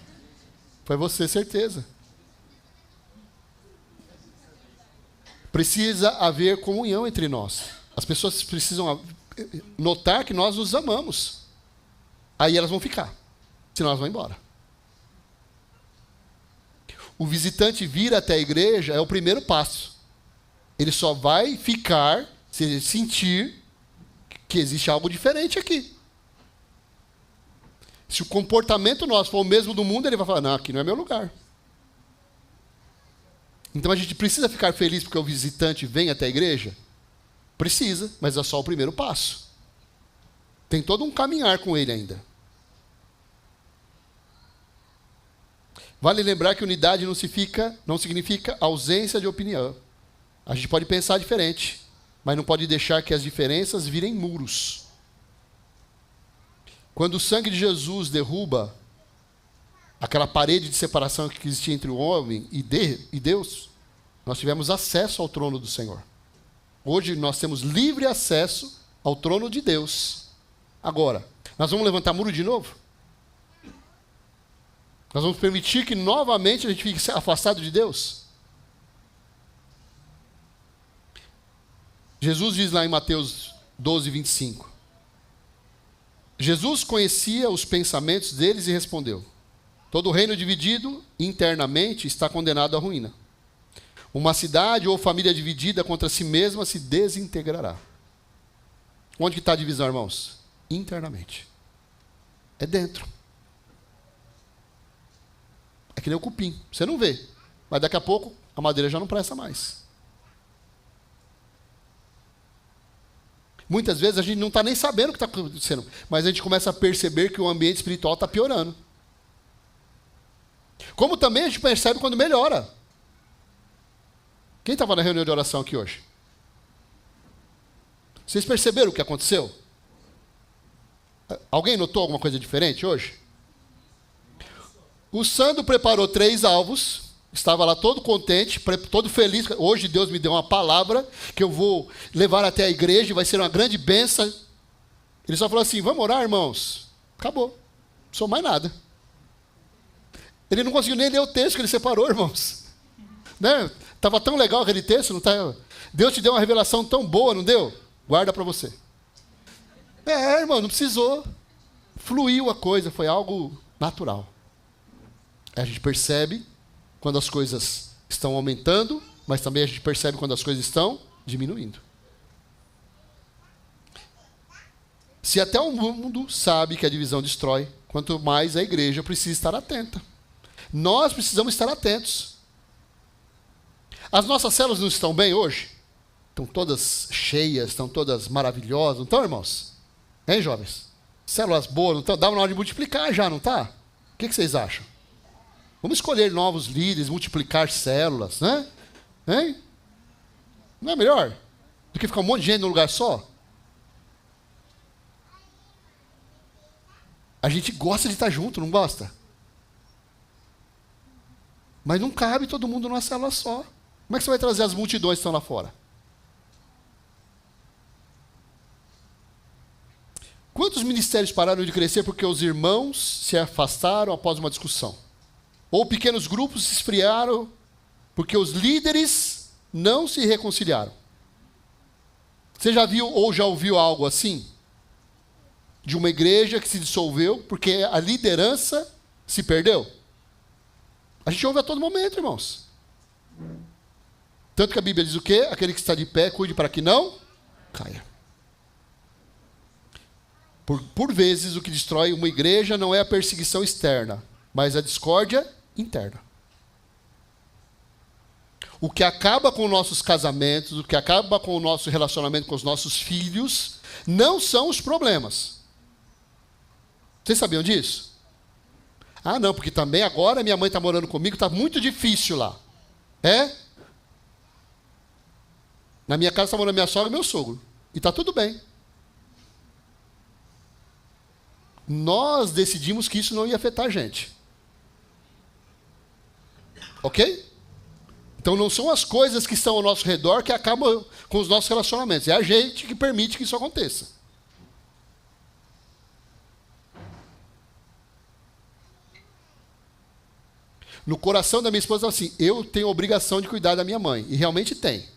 Speaker 1: Foi você, certeza. Precisa haver comunhão entre nós. As pessoas precisam notar que nós nos amamos. Aí elas vão ficar. Senão elas vão embora. O visitante vir até a igreja é o primeiro passo. Ele só vai ficar se ele sentir que existe algo diferente aqui. Se o comportamento nosso for o mesmo do mundo, ele vai falar, não, aqui não é meu lugar. Então a gente precisa ficar feliz porque o visitante vem até a igreja? Precisa, mas é só o primeiro passo. Tem todo um caminhar com ele ainda. Vale lembrar que unidade não significa ausência de opinião. A gente pode pensar diferente, mas não pode deixar que as diferenças virem muros. Quando o sangue de Jesus derruba aquela parede de separação que existia entre o homem e Deus, nós tivemos acesso ao trono do Senhor. Hoje nós temos livre acesso ao trono de Deus. Agora, nós vamos levantar muro de novo? Nós vamos permitir que novamente a gente fique afastado de Deus? Jesus diz lá em Mateus 12, 25. Jesus conhecia os pensamentos deles e respondeu: todo reino dividido internamente está condenado à ruína. Uma cidade ou família dividida contra si mesma se desintegrará. Onde que está a divisão, irmãos? Internamente. É dentro. É que nem o cupim. Você não vê. Mas daqui a pouco a madeira já não presta mais. Muitas vezes a gente não está nem sabendo o que está acontecendo, mas a gente começa a perceber que o ambiente espiritual está piorando. Como também a gente percebe quando melhora. Quem estava na reunião de oração aqui hoje? Vocês perceberam o que aconteceu? Alguém notou alguma coisa diferente hoje? O Sandro preparou 3 alvos. Estava lá todo contente, todo feliz. Hoje Deus me deu uma palavra que eu vou levar até a igreja, vai ser uma grande bênção. Ele só falou assim, vamos orar, irmãos? Acabou. Não sou mais nada. Ele não conseguiu nem ler o texto que ele separou, irmãos. Né? Estava tão legal aquele texto, não tá? Deus te deu uma revelação tão boa, não deu? Guarda para você. Irmão, não precisou. Fluiu a coisa, foi algo natural. A gente percebe quando as coisas estão aumentando, mas também a gente percebe quando as coisas estão diminuindo. Se até o mundo sabe que a divisão destrói, quanto mais a igreja precisa estar atenta. Nós precisamos estar atentos. As nossas células não estão bem hoje? Estão todas cheias, estão todas maravilhosas, não estão, irmãos? Hein, jovens? Células boas, não estão? Dá uma hora de multiplicar já, não está? O que vocês acham? Vamos escolher novos líderes, multiplicar células, né? Hein? Não é melhor do que ficar um monte de gente num lugar só? A gente gosta de estar junto, não gosta? Mas não cabe todo mundo numa célula só. Como é que você vai trazer as multidões que estão lá fora? Quantos ministérios pararam de crescer porque os irmãos se afastaram após uma discussão? Ou pequenos grupos se esfriaram porque os líderes não se reconciliaram. Você já viu ou já ouviu algo assim? De uma igreja que se dissolveu porque a liderança se perdeu? A gente ouve a todo momento, irmãos. Tanto que a Bíblia diz o quê? Aquele que está de pé, cuide para que não caia. Por vezes, o que destrói uma igreja não é a perseguição externa, mas a discórdia interna. O que acaba com nossos casamentos, o que acaba com o nosso relacionamento com os nossos filhos, não são os problemas. Vocês sabiam disso? Ah, não, porque também agora minha mãe está morando comigo, está muito difícil lá. É? Na minha casa está morando minha sogra e meu sogro. E está tudo bem. Nós decidimos que isso não ia afetar a gente. Ok? Então não são as coisas que estão ao nosso redor que acabam com os nossos relacionamentos. É a gente que permite que isso aconteça. No coração da minha esposa, assim, eu tenho a obrigação de cuidar da minha mãe. E realmente tem.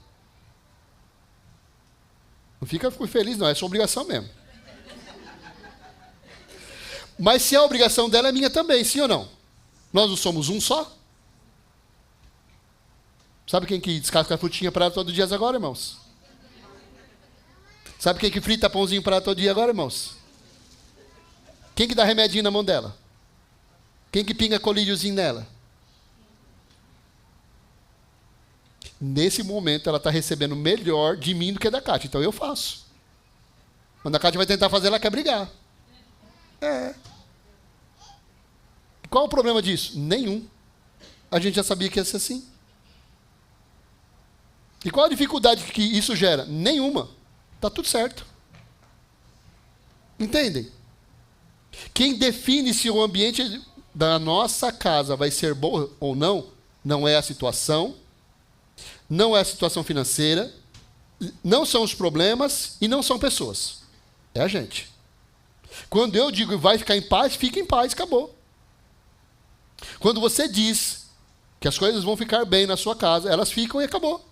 Speaker 1: Não fica feliz, não. É sua obrigação mesmo. Mas se a obrigação dela é minha também, sim ou não? Nós não somos um só? Sabe quem que descasca a frutinha para ela todo dia agora, irmãos? Sabe quem que frita pãozinho para ela todo dia agora, irmãos? Quem que dá remedinho na mão dela? Quem que pinga colíriozinho nela? Nesse momento, ela está recebendo melhor de mim do que da Kátia. Então, eu faço. Quando a Kátia vai tentar fazer, ela quer brigar. É. Qual o problema disso? Nenhum. A gente já sabia que ia ser assim. E qual a dificuldade que isso gera? Nenhuma. Está tudo certo. Entendem? Quem define se o ambiente da nossa casa vai ser bom ou não é a situação, não é a situação financeira, não são os problemas e não são pessoas. É a gente. Quando eu digo vai ficar em paz, fica em paz, acabou. Quando você diz que as coisas vão ficar bem na sua casa, elas ficam e acabou.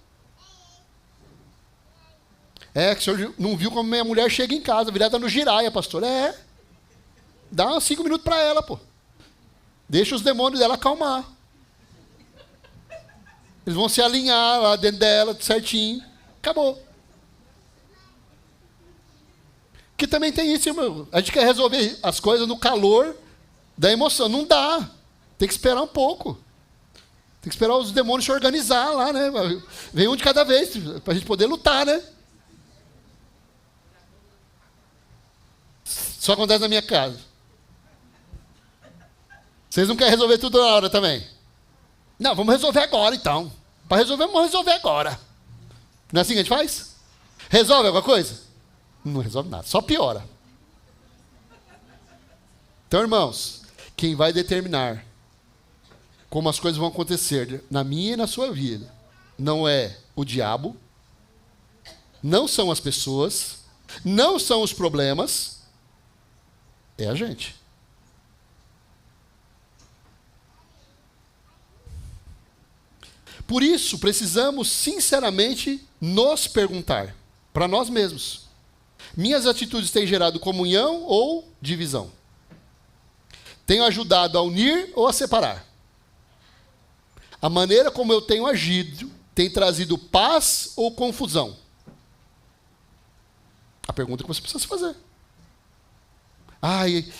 Speaker 1: É, que o senhor não viu como minha mulher chega em casa, virada no giraia, pastor. É. Dá uns 5 minutos para ela, pô. Deixa os demônios dela acalmar. Eles vão se alinhar lá dentro dela, certinho. Acabou. Que também tem isso, irmão. A gente quer resolver as coisas no calor da emoção. Não dá. Tem que esperar um pouco. Tem que esperar os demônios se organizar lá, né? Vem um de cada vez, para a gente poder lutar, né? Só acontece na minha casa. Vocês não querem resolver tudo na hora também? Não, vamos resolver agora então. Para resolver, vamos resolver agora. Não é assim que a gente faz? Resolve alguma coisa? Não resolve nada, só piora. Então, irmãos, quem vai determinar como as coisas vão acontecer na minha e na sua vida não é o diabo, não são as pessoas, não são os problemas, é a gente. Por isso, precisamos sinceramente nos perguntar, para nós mesmos: minhas atitudes têm gerado comunhão ou divisão? Tenho ajudado a unir ou a separar? A maneira como eu tenho agido tem trazido paz ou confusão? A pergunta que você precisa se fazer. Ai,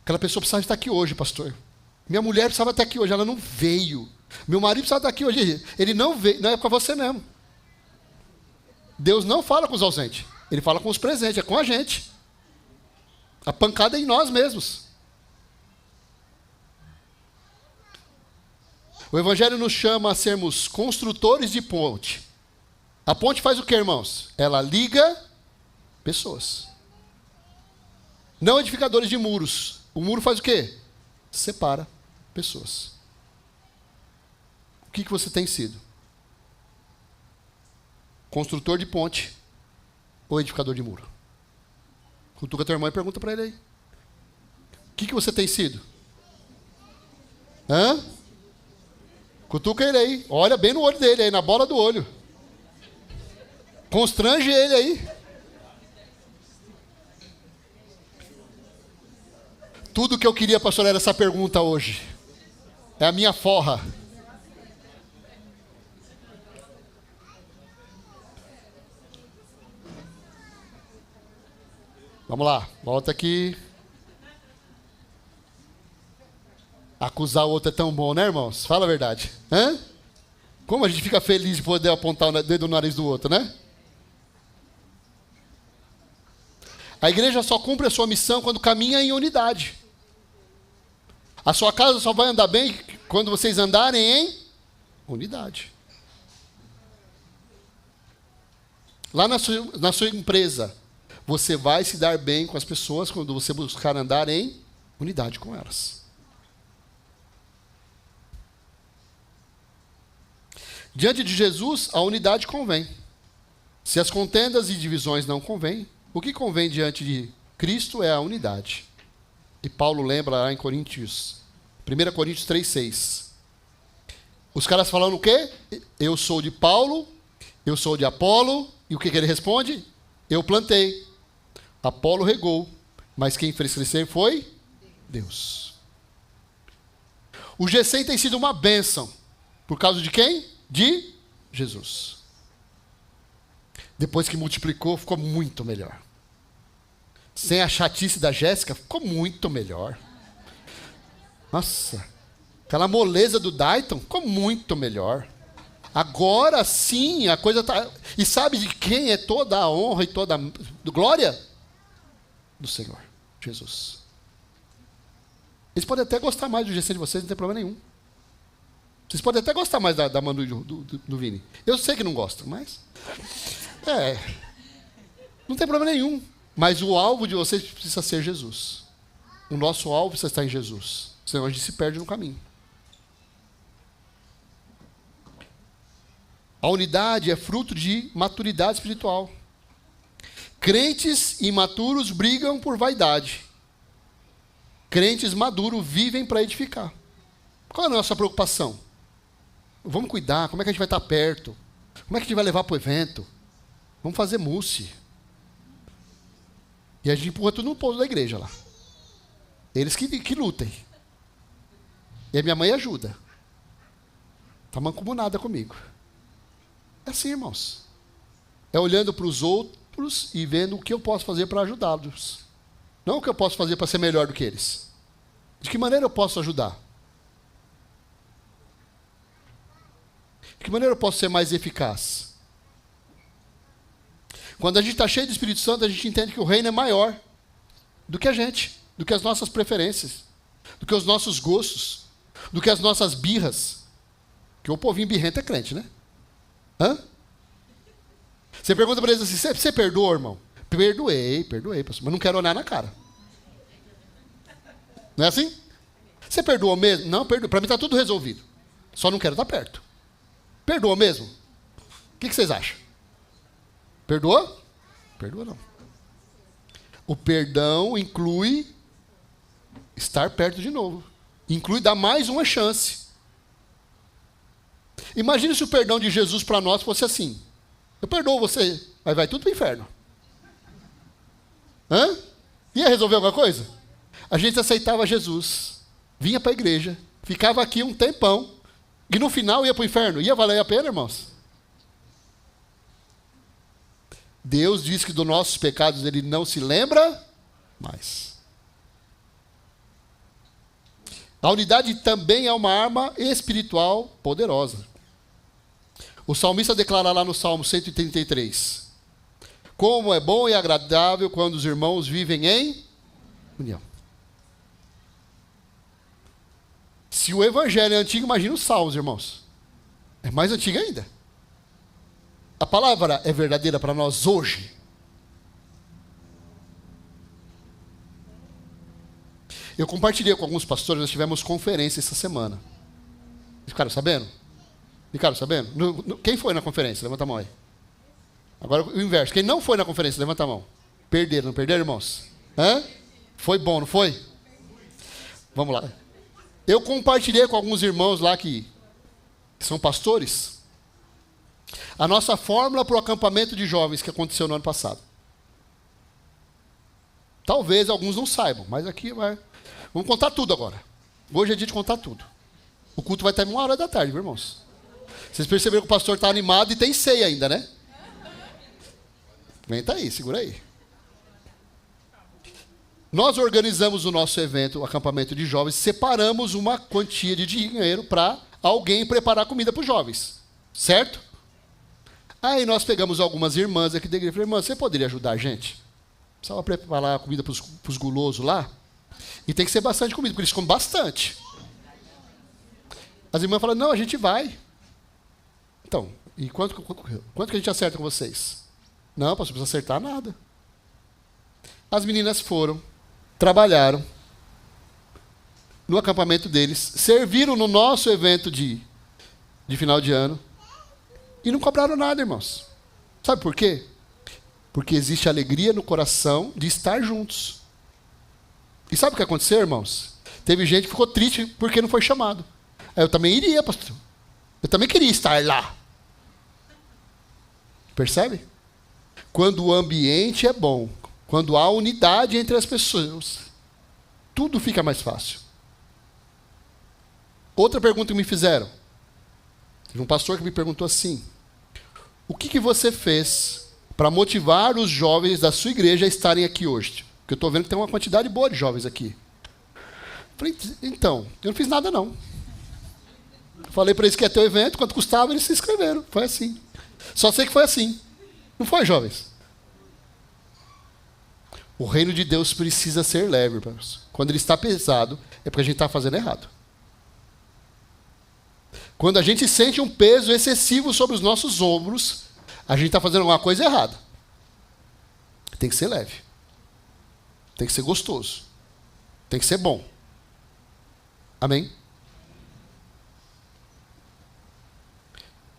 Speaker 1: aquela pessoa precisava estar aqui hoje, pastor. Minha mulher precisava estar aqui hoje, ela não veio. Meu marido precisava estar aqui hoje, ele não veio. Não é com você mesmo. Deus não fala com os ausentes, ele fala com os presentes, é com a gente. A pancada é em nós mesmos. O Evangelho nos chama a sermos construtores de ponte. A ponte faz o quê, irmãos? Ela liga pessoas. Não edificadores de muros. O muro faz o quê? Separa pessoas. O que você tem sido? Construtor de ponte ou edificador de muro? Cutuca teu irmão e pergunta para ele aí. O que você tem sido? Hã? Cutuca ele aí. Olha bem no olho dele aí, na bola do olho. Constrange ele aí. Tudo que eu queria, pastor, era essa pergunta hoje. É a minha forra. Vamos lá, volta aqui. Acusar o outro é tão bom, né, irmãos? Fala a verdade. Hã? Como a gente fica feliz de poder apontar o dedo no nariz do outro, né? A igreja só cumpre a sua missão quando caminha em unidade. A sua casa só vai andar bem quando vocês andarem em unidade. Lá na sua empresa, você vai se dar bem com as pessoas quando você buscar andar em unidade com elas. Diante de Jesus, a unidade convém. Se as contendas e divisões não convêm, o que convém diante de Cristo é a unidade. E Paulo lembra lá em Coríntios, 1 Coríntios 3,6. Os caras falando o quê? Eu sou de Paulo, eu sou de Apolo, e o que ele responde? Eu plantei, Apolo regou, mas quem fez crescer foi Deus. O G100 tem sido uma bênção, por causa de quem? De Jesus. Depois que multiplicou, ficou muito melhor. Sem a chatice da Jéssica, ficou muito melhor. Nossa, aquela moleza do Dayton, ficou muito melhor. Agora sim, a coisa está... E sabe de quem é toda a honra e toda a glória? Do Senhor, Jesus. Eles podem até gostar mais do GC de vocês, não tem problema nenhum. Vocês podem até gostar mais da Manu e do Vini. Eu sei que não gostam, mas... não tem problema nenhum. Mas o alvo de vocês precisa ser Jesus. O nosso alvo precisa estar em Jesus. Senão a gente se perde no caminho. A unidade é fruto de maturidade espiritual. Crentes imaturos brigam por vaidade. Crentes maduros vivem para edificar. Qual é a nossa preocupação? Vamos cuidar, como é que a gente vai estar perto? Como é que a gente vai levar para o evento? Vamos fazer mousse. E a gente empurra tudo no povo da igreja lá. Eles que lutem. E a minha mãe ajuda. Está mancomunada comigo. É assim, irmãos. É olhando para os outros e vendo o que eu posso fazer para ajudá-los. Não o que eu posso fazer para ser melhor do que eles. De que maneira eu posso ajudar? De que maneira eu posso ser mais eficaz? Quando a gente está cheio do Espírito Santo, a gente entende que o reino é maior do que a gente, do que as nossas preferências, do que os nossos gostos, do que as nossas birras. Porque o povinho birrento é crente, né? Hã? Você pergunta para eles assim, você perdoou, irmão? Perdoei, pastor, mas não quero olhar na cara. Não é assim? Você perdoou mesmo? Não, perdoou. Para mim está tudo resolvido. Só não quero estar perto. Perdoou mesmo? O que vocês acham? Perdoou? Perdoa não. O perdão inclui estar perto de novo. Inclui dar mais uma chance. Imagine se o perdão de Jesus para nós fosse assim. Eu perdoo você, mas vai tudo para o inferno. Hã? Ia resolver alguma coisa? A gente aceitava Jesus, vinha para a igreja, ficava aqui um tempão, e no final ia para o inferno. Ia valer a pena, irmãos? Deus diz que dos nossos pecados Ele não se lembra mais. A unidade também é uma arma espiritual poderosa. O salmista declara lá no Salmo 133, como é bom e agradável quando os irmãos vivem em união. Se o evangelho é antigo, imagina os salmos, irmãos. É mais antigo ainda. A palavra é verdadeira para nós hoje. Eu compartilhei com alguns pastores, nós tivemos conferência essa semana. Ficaram sabendo? Ficaram sabendo? Quem foi na conferência? Levanta a mão aí. Agora o inverso. Quem não foi na conferência? Levanta a mão. Perderam, não perderam, irmãos? Hã? Foi bom, não foi? Vamos lá. Eu compartilhei com alguns irmãos lá que são pastores. A nossa fórmula para o acampamento de jovens que aconteceu no ano passado. Talvez alguns não saibam, mas aqui vai. Vamos contar tudo agora. Hoje é dia de contar tudo. O culto vai terminar 1h da tarde, viu, irmãos? Vocês perceberam que o pastor está animado e tem ceia ainda, né? Vem, tá aí, segura aí. Nós organizamos o nosso evento, o acampamento de jovens, separamos uma quantia de dinheiro para alguém preparar comida para os jovens. Certo? Aí nós pegamos algumas irmãs aqui da igreja e falei, irmã, você poderia ajudar a gente? Precisava preparar a comida para os gulosos lá? E tem que ser bastante comida, porque eles comem bastante. As irmãs falaram, não, a gente vai. Então, e quanto que a gente acerta com vocês? Não, pastor, não precisa acertar nada. As meninas foram, trabalharam no acampamento deles, serviram no nosso evento de final de ano e não cobraram nada, irmãos. Sabe por quê? Porque existe alegria no coração de estar juntos. E sabe o que aconteceu, irmãos? Teve gente que ficou triste porque não foi chamado. Eu também iria, pastor. Eu também queria estar lá. Percebe? Quando o ambiente é bom, quando há unidade entre as pessoas, tudo fica mais fácil. Outra pergunta que me fizeram. Teve um pastor que me perguntou assim, o que você fez para motivar os jovens da sua igreja a estarem aqui hoje? Porque eu estou vendo que tem uma quantidade boa de jovens aqui. Falei, então, eu não fiz nada não. Falei para eles que ia ter o evento, quanto custava, eles se inscreveram. Foi assim. Só sei que foi assim. Não foi, jovens? O reino de Deus precisa ser leve, irmãos. Quando ele está pesado, é porque a gente está fazendo errado. Quando a gente sente um peso excessivo sobre os nossos ombros, a gente está fazendo alguma coisa errada. Tem que ser leve. Tem que ser gostoso. Tem que ser bom. Amém?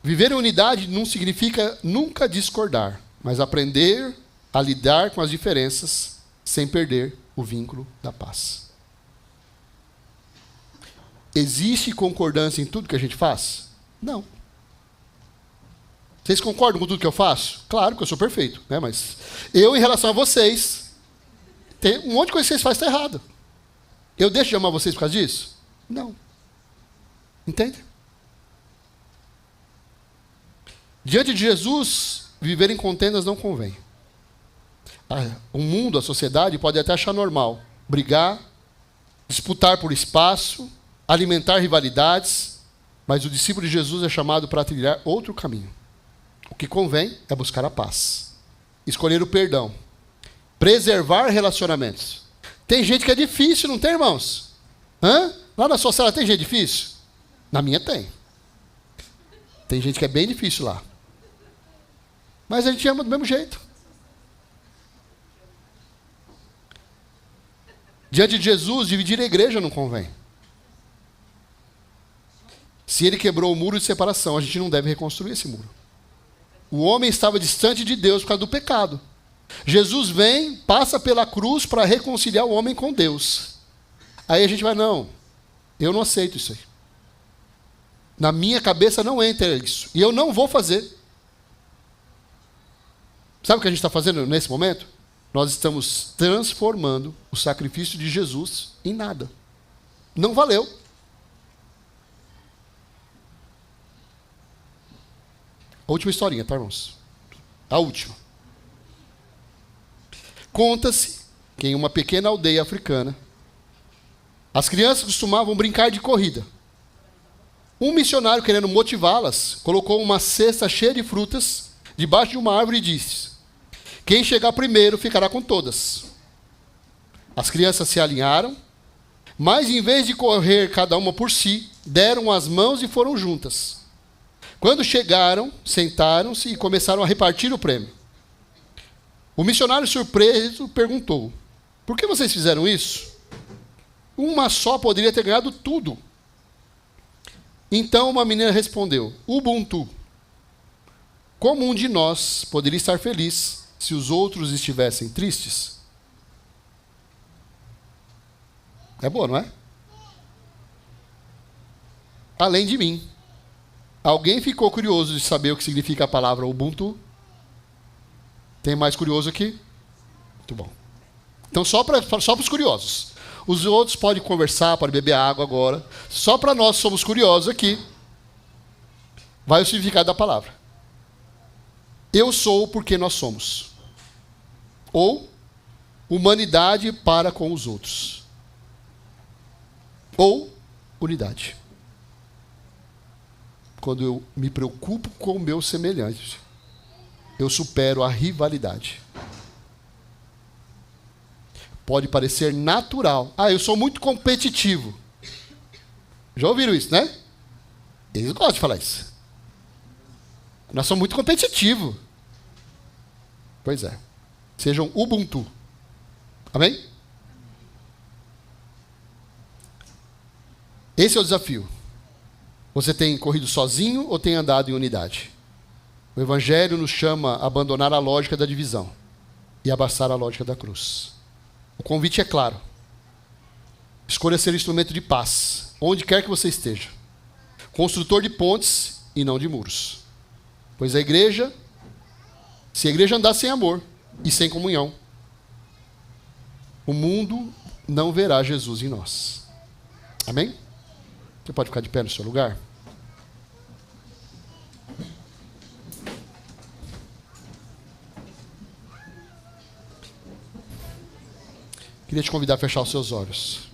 Speaker 1: Viver em unidade não significa nunca discordar, mas aprender a lidar com as diferenças sem perder o vínculo da paz. Existe concordância em tudo que a gente faz? Não. Vocês concordam com tudo que eu faço? Claro que eu sou perfeito, né? Mas eu, em relação a vocês, tem um monte de coisa que vocês fazem que está errado. Eu deixo de amar vocês por causa disso? Não. Entende? Diante de Jesus, viver em contendas não convém. O mundo, a sociedade, pode até achar normal brigar, disputar por espaço, alimentar rivalidades, mas o discípulo de Jesus é chamado para trilhar outro caminho. O que convém é buscar a paz, escolher o perdão, preservar relacionamentos. Tem gente que é difícil, não tem, irmãos? Hã? Lá na sua sala tem gente difícil? Na minha tem. Tem gente que é bem difícil lá. Mas a gente ama do mesmo jeito. Diante de Jesus, dividir a igreja não convém. Se ele quebrou o muro de separação, a gente não deve reconstruir esse muro. O homem estava distante de Deus por causa do pecado. Jesus vem, passa pela cruz para reconciliar o homem com Deus. Aí a gente vai, não, eu não aceito isso aí. Na minha cabeça não entra isso. E eu não vou fazer. Sabe o que a gente está fazendo nesse momento? Nós estamos transformando o sacrifício de Jesus em nada. Não valeu. A última historinha, tá, irmãos? A última. Conta-se que em uma pequena aldeia africana, as crianças costumavam brincar de corrida. Um missionário, querendo motivá-las, colocou uma cesta cheia de frutas debaixo de uma árvore e disse: quem chegar primeiro ficará com todas. As crianças se alinharam, mas em vez de correr cada uma por si, deram as mãos e foram juntas. Quando chegaram, sentaram-se e começaram a repartir o prêmio. O missionário, surpreso, perguntou: por que vocês fizeram isso? Uma só poderia ter ganhado tudo. Então uma menina respondeu: Ubuntu. Como um de nós poderia estar feliz se os outros estivessem tristes? É boa, não é? Além de mim, Alguém ficou curioso de saber o que significa a palavra Ubuntu? Tem mais curioso aqui? Muito bom. Então, só para os curiosos. Os outros podem conversar, podem beber água agora. Só para nós somos curiosos aqui, vai o significado da palavra. Eu sou porque nós somos. Ou, humanidade para com os outros. Ou, unidade. Quando eu me preocupo com o meu semelhante, eu supero a rivalidade. Pode parecer natural. Eu sou muito competitivo. Já ouviram isso, né? Eles gostam de falar isso. Nós somos muito competitivos. Pois é. Sejam Ubuntu. Amém? Esse é o desafio. Você tem corrido sozinho ou tem andado em unidade? O Evangelho nos chama a abandonar a lógica da divisão e abraçar a lógica da cruz. O convite é claro. Escolha ser instrumento de paz, onde quer que você esteja. Construtor de pontes e não de muros. Pois se a igreja andar sem amor e sem comunhão, o mundo não verá Jesus em nós. Amém? Você pode ficar de pé no seu lugar? Queria te convidar a fechar os seus olhos.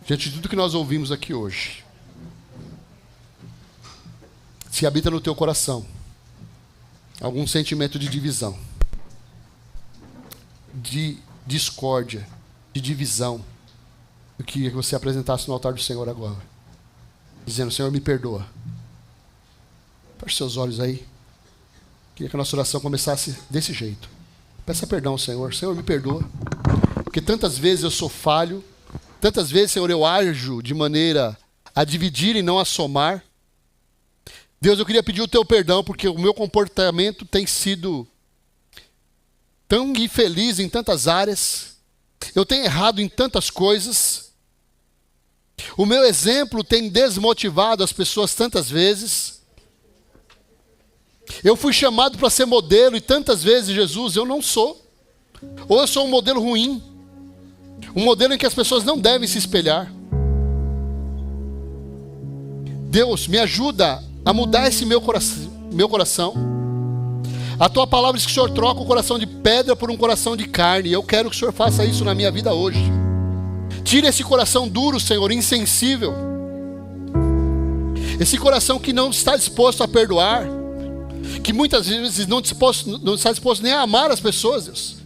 Speaker 1: Diante de tudo que nós ouvimos aqui hoje, se habita no teu coração algum sentimento de divisão, de discórdia, de divisão, eu queria que você apresentasse no altar do Senhor agora, dizendo: Senhor, me perdoa. Feche seus olhos aí. Queria que a nossa oração começasse desse jeito. Peça perdão, Senhor. Senhor, me perdoa. Porque tantas vezes eu sou falho. Tantas vezes, Senhor, eu ajo de maneira a dividir e não a somar. Deus, eu queria pedir o teu perdão, porque o meu comportamento tem sido tão infeliz em tantas áreas. Eu tenho errado em tantas coisas. O meu exemplo tem desmotivado as pessoas tantas vezes. Eu fui chamado para ser modelo e tantas vezes, Jesus, eu não sou. Ou eu sou um modelo ruim. Um modelo em que as pessoas não devem se espelhar. Deus, me ajuda a mudar esse meu coração. A tua palavra diz que o Senhor troca o coração de pedra por um coração de carne. E eu quero que o Senhor faça isso na minha vida hoje. Tira esse coração duro, Senhor, insensível. Esse coração que não está disposto a perdoar. Que muitas vezes não está disposto nem a amar as pessoas, Deus.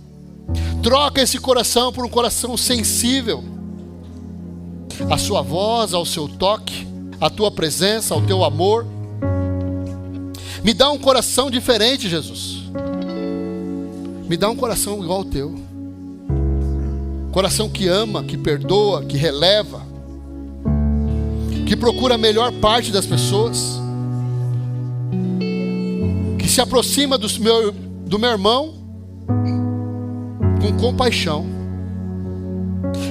Speaker 1: Troca esse coração por um coração sensível à sua voz, ao seu toque, à tua presença, ao teu amor. Me dá um coração diferente, Jesus. Me dá um coração igual ao teu. Coração que ama, que perdoa, que releva, que procura a melhor parte das pessoas, que se aproxima do meu irmão com compaixão,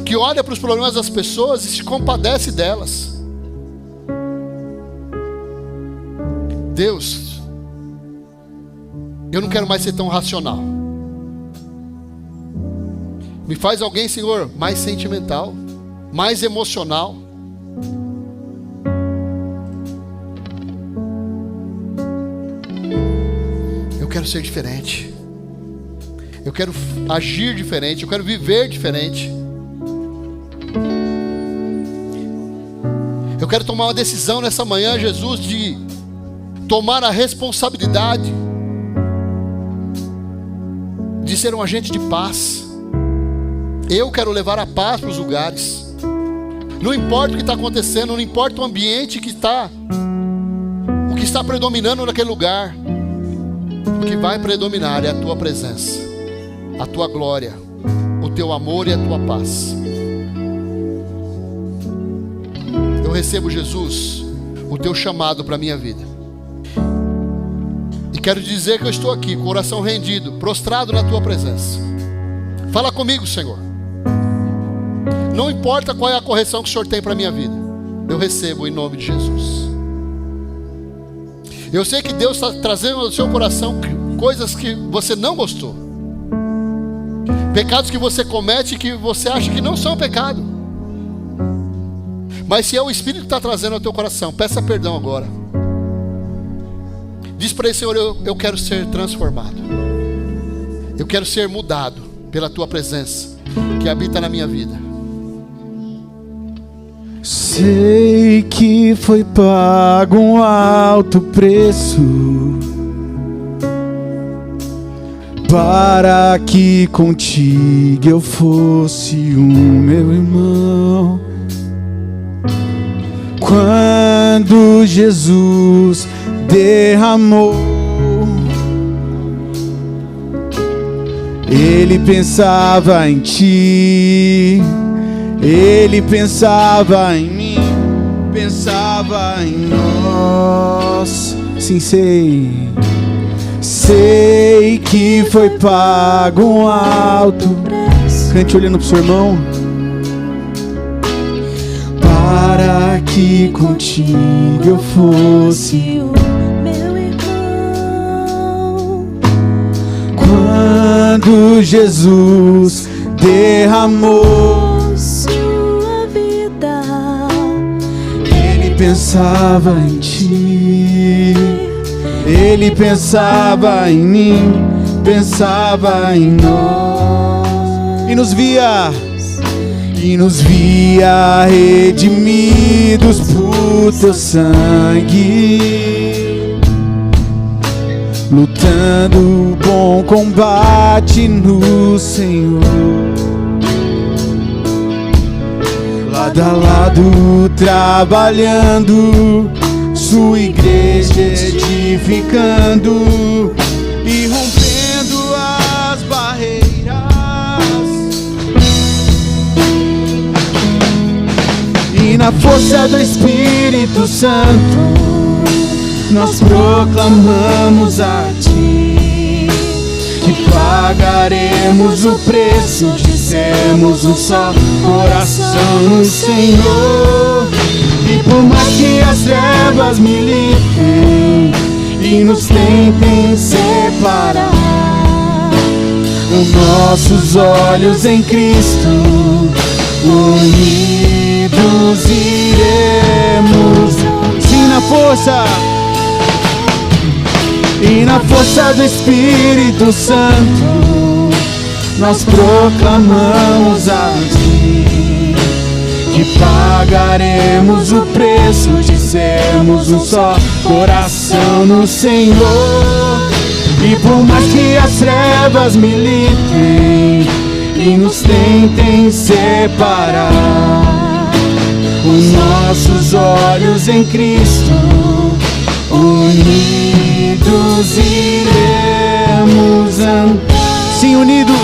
Speaker 1: que olha para os problemas das pessoas e se compadece delas. Deus, eu não quero mais ser tão racional. Me faz alguém, Senhor, mais sentimental, mais emocional. Eu quero ser diferente. Eu quero agir diferente. Eu quero viver diferente. Eu quero tomar uma decisão nessa manhã, Jesus, de tomar a responsabilidade de ser um agente de paz. Eu quero levar a paz para os lugares. Não importa o que está acontecendo, não importa o ambiente que está, o que está predominando naquele lugar. O que vai predominar é a tua presença, a tua glória, o teu amor e a tua paz. Eu recebo, Jesus, o teu chamado para a minha vida. E quero dizer que eu estou aqui, com o coração rendido, prostrado na tua presença. Fala comigo, Senhor. Não importa qual é a correção que o Senhor tem para a minha vida, eu recebo em nome de Jesus. Eu sei que Deus está trazendo ao seu coração coisas que você não gostou. Pecados que você comete que você acha que não são pecado. Mas se é o Espírito que está trazendo ao teu coração, peça perdão agora. Diz para ele: Senhor, eu quero ser transformado. Eu quero ser mudado pela tua presença que habita na minha vida.
Speaker 2: Sei que foi pago um alto preço para que contigo eu fosse meu irmão. Quando Jesus derramou, Ele pensava em ti, Ele pensava em mim, pensava em nós. Sim, sei que foi pago um alto preço. Cante olhando pro seu irmão. Para que contigo eu fosse
Speaker 3: o meu irmão.
Speaker 2: Quando Jesus derramou
Speaker 3: sua vida,
Speaker 2: Ele pensava em ti, Ele pensava em mim, pensava em nós, e nos via redimidos por teu sangue, lutando o bom combate no Senhor, lado a lado trabalhando, sua igreja edificando e rompendo as barreiras. E na força do Espírito Santo nós proclamamos a Ti que pagaremos o preço de sermos um só coração no Senhor. E por mais que as trevas militem e nos tentem separar, os nossos olhos em Cristo unidos iremos. Sim, na força e na força do Espírito Santo nós proclamamos a Ti que pagaremos o preço de sermos um só coração no Senhor. E por mais que as trevas militem e nos tentem separar, os nossos olhos em Cristo unidos iremos andar. Sim, unidos.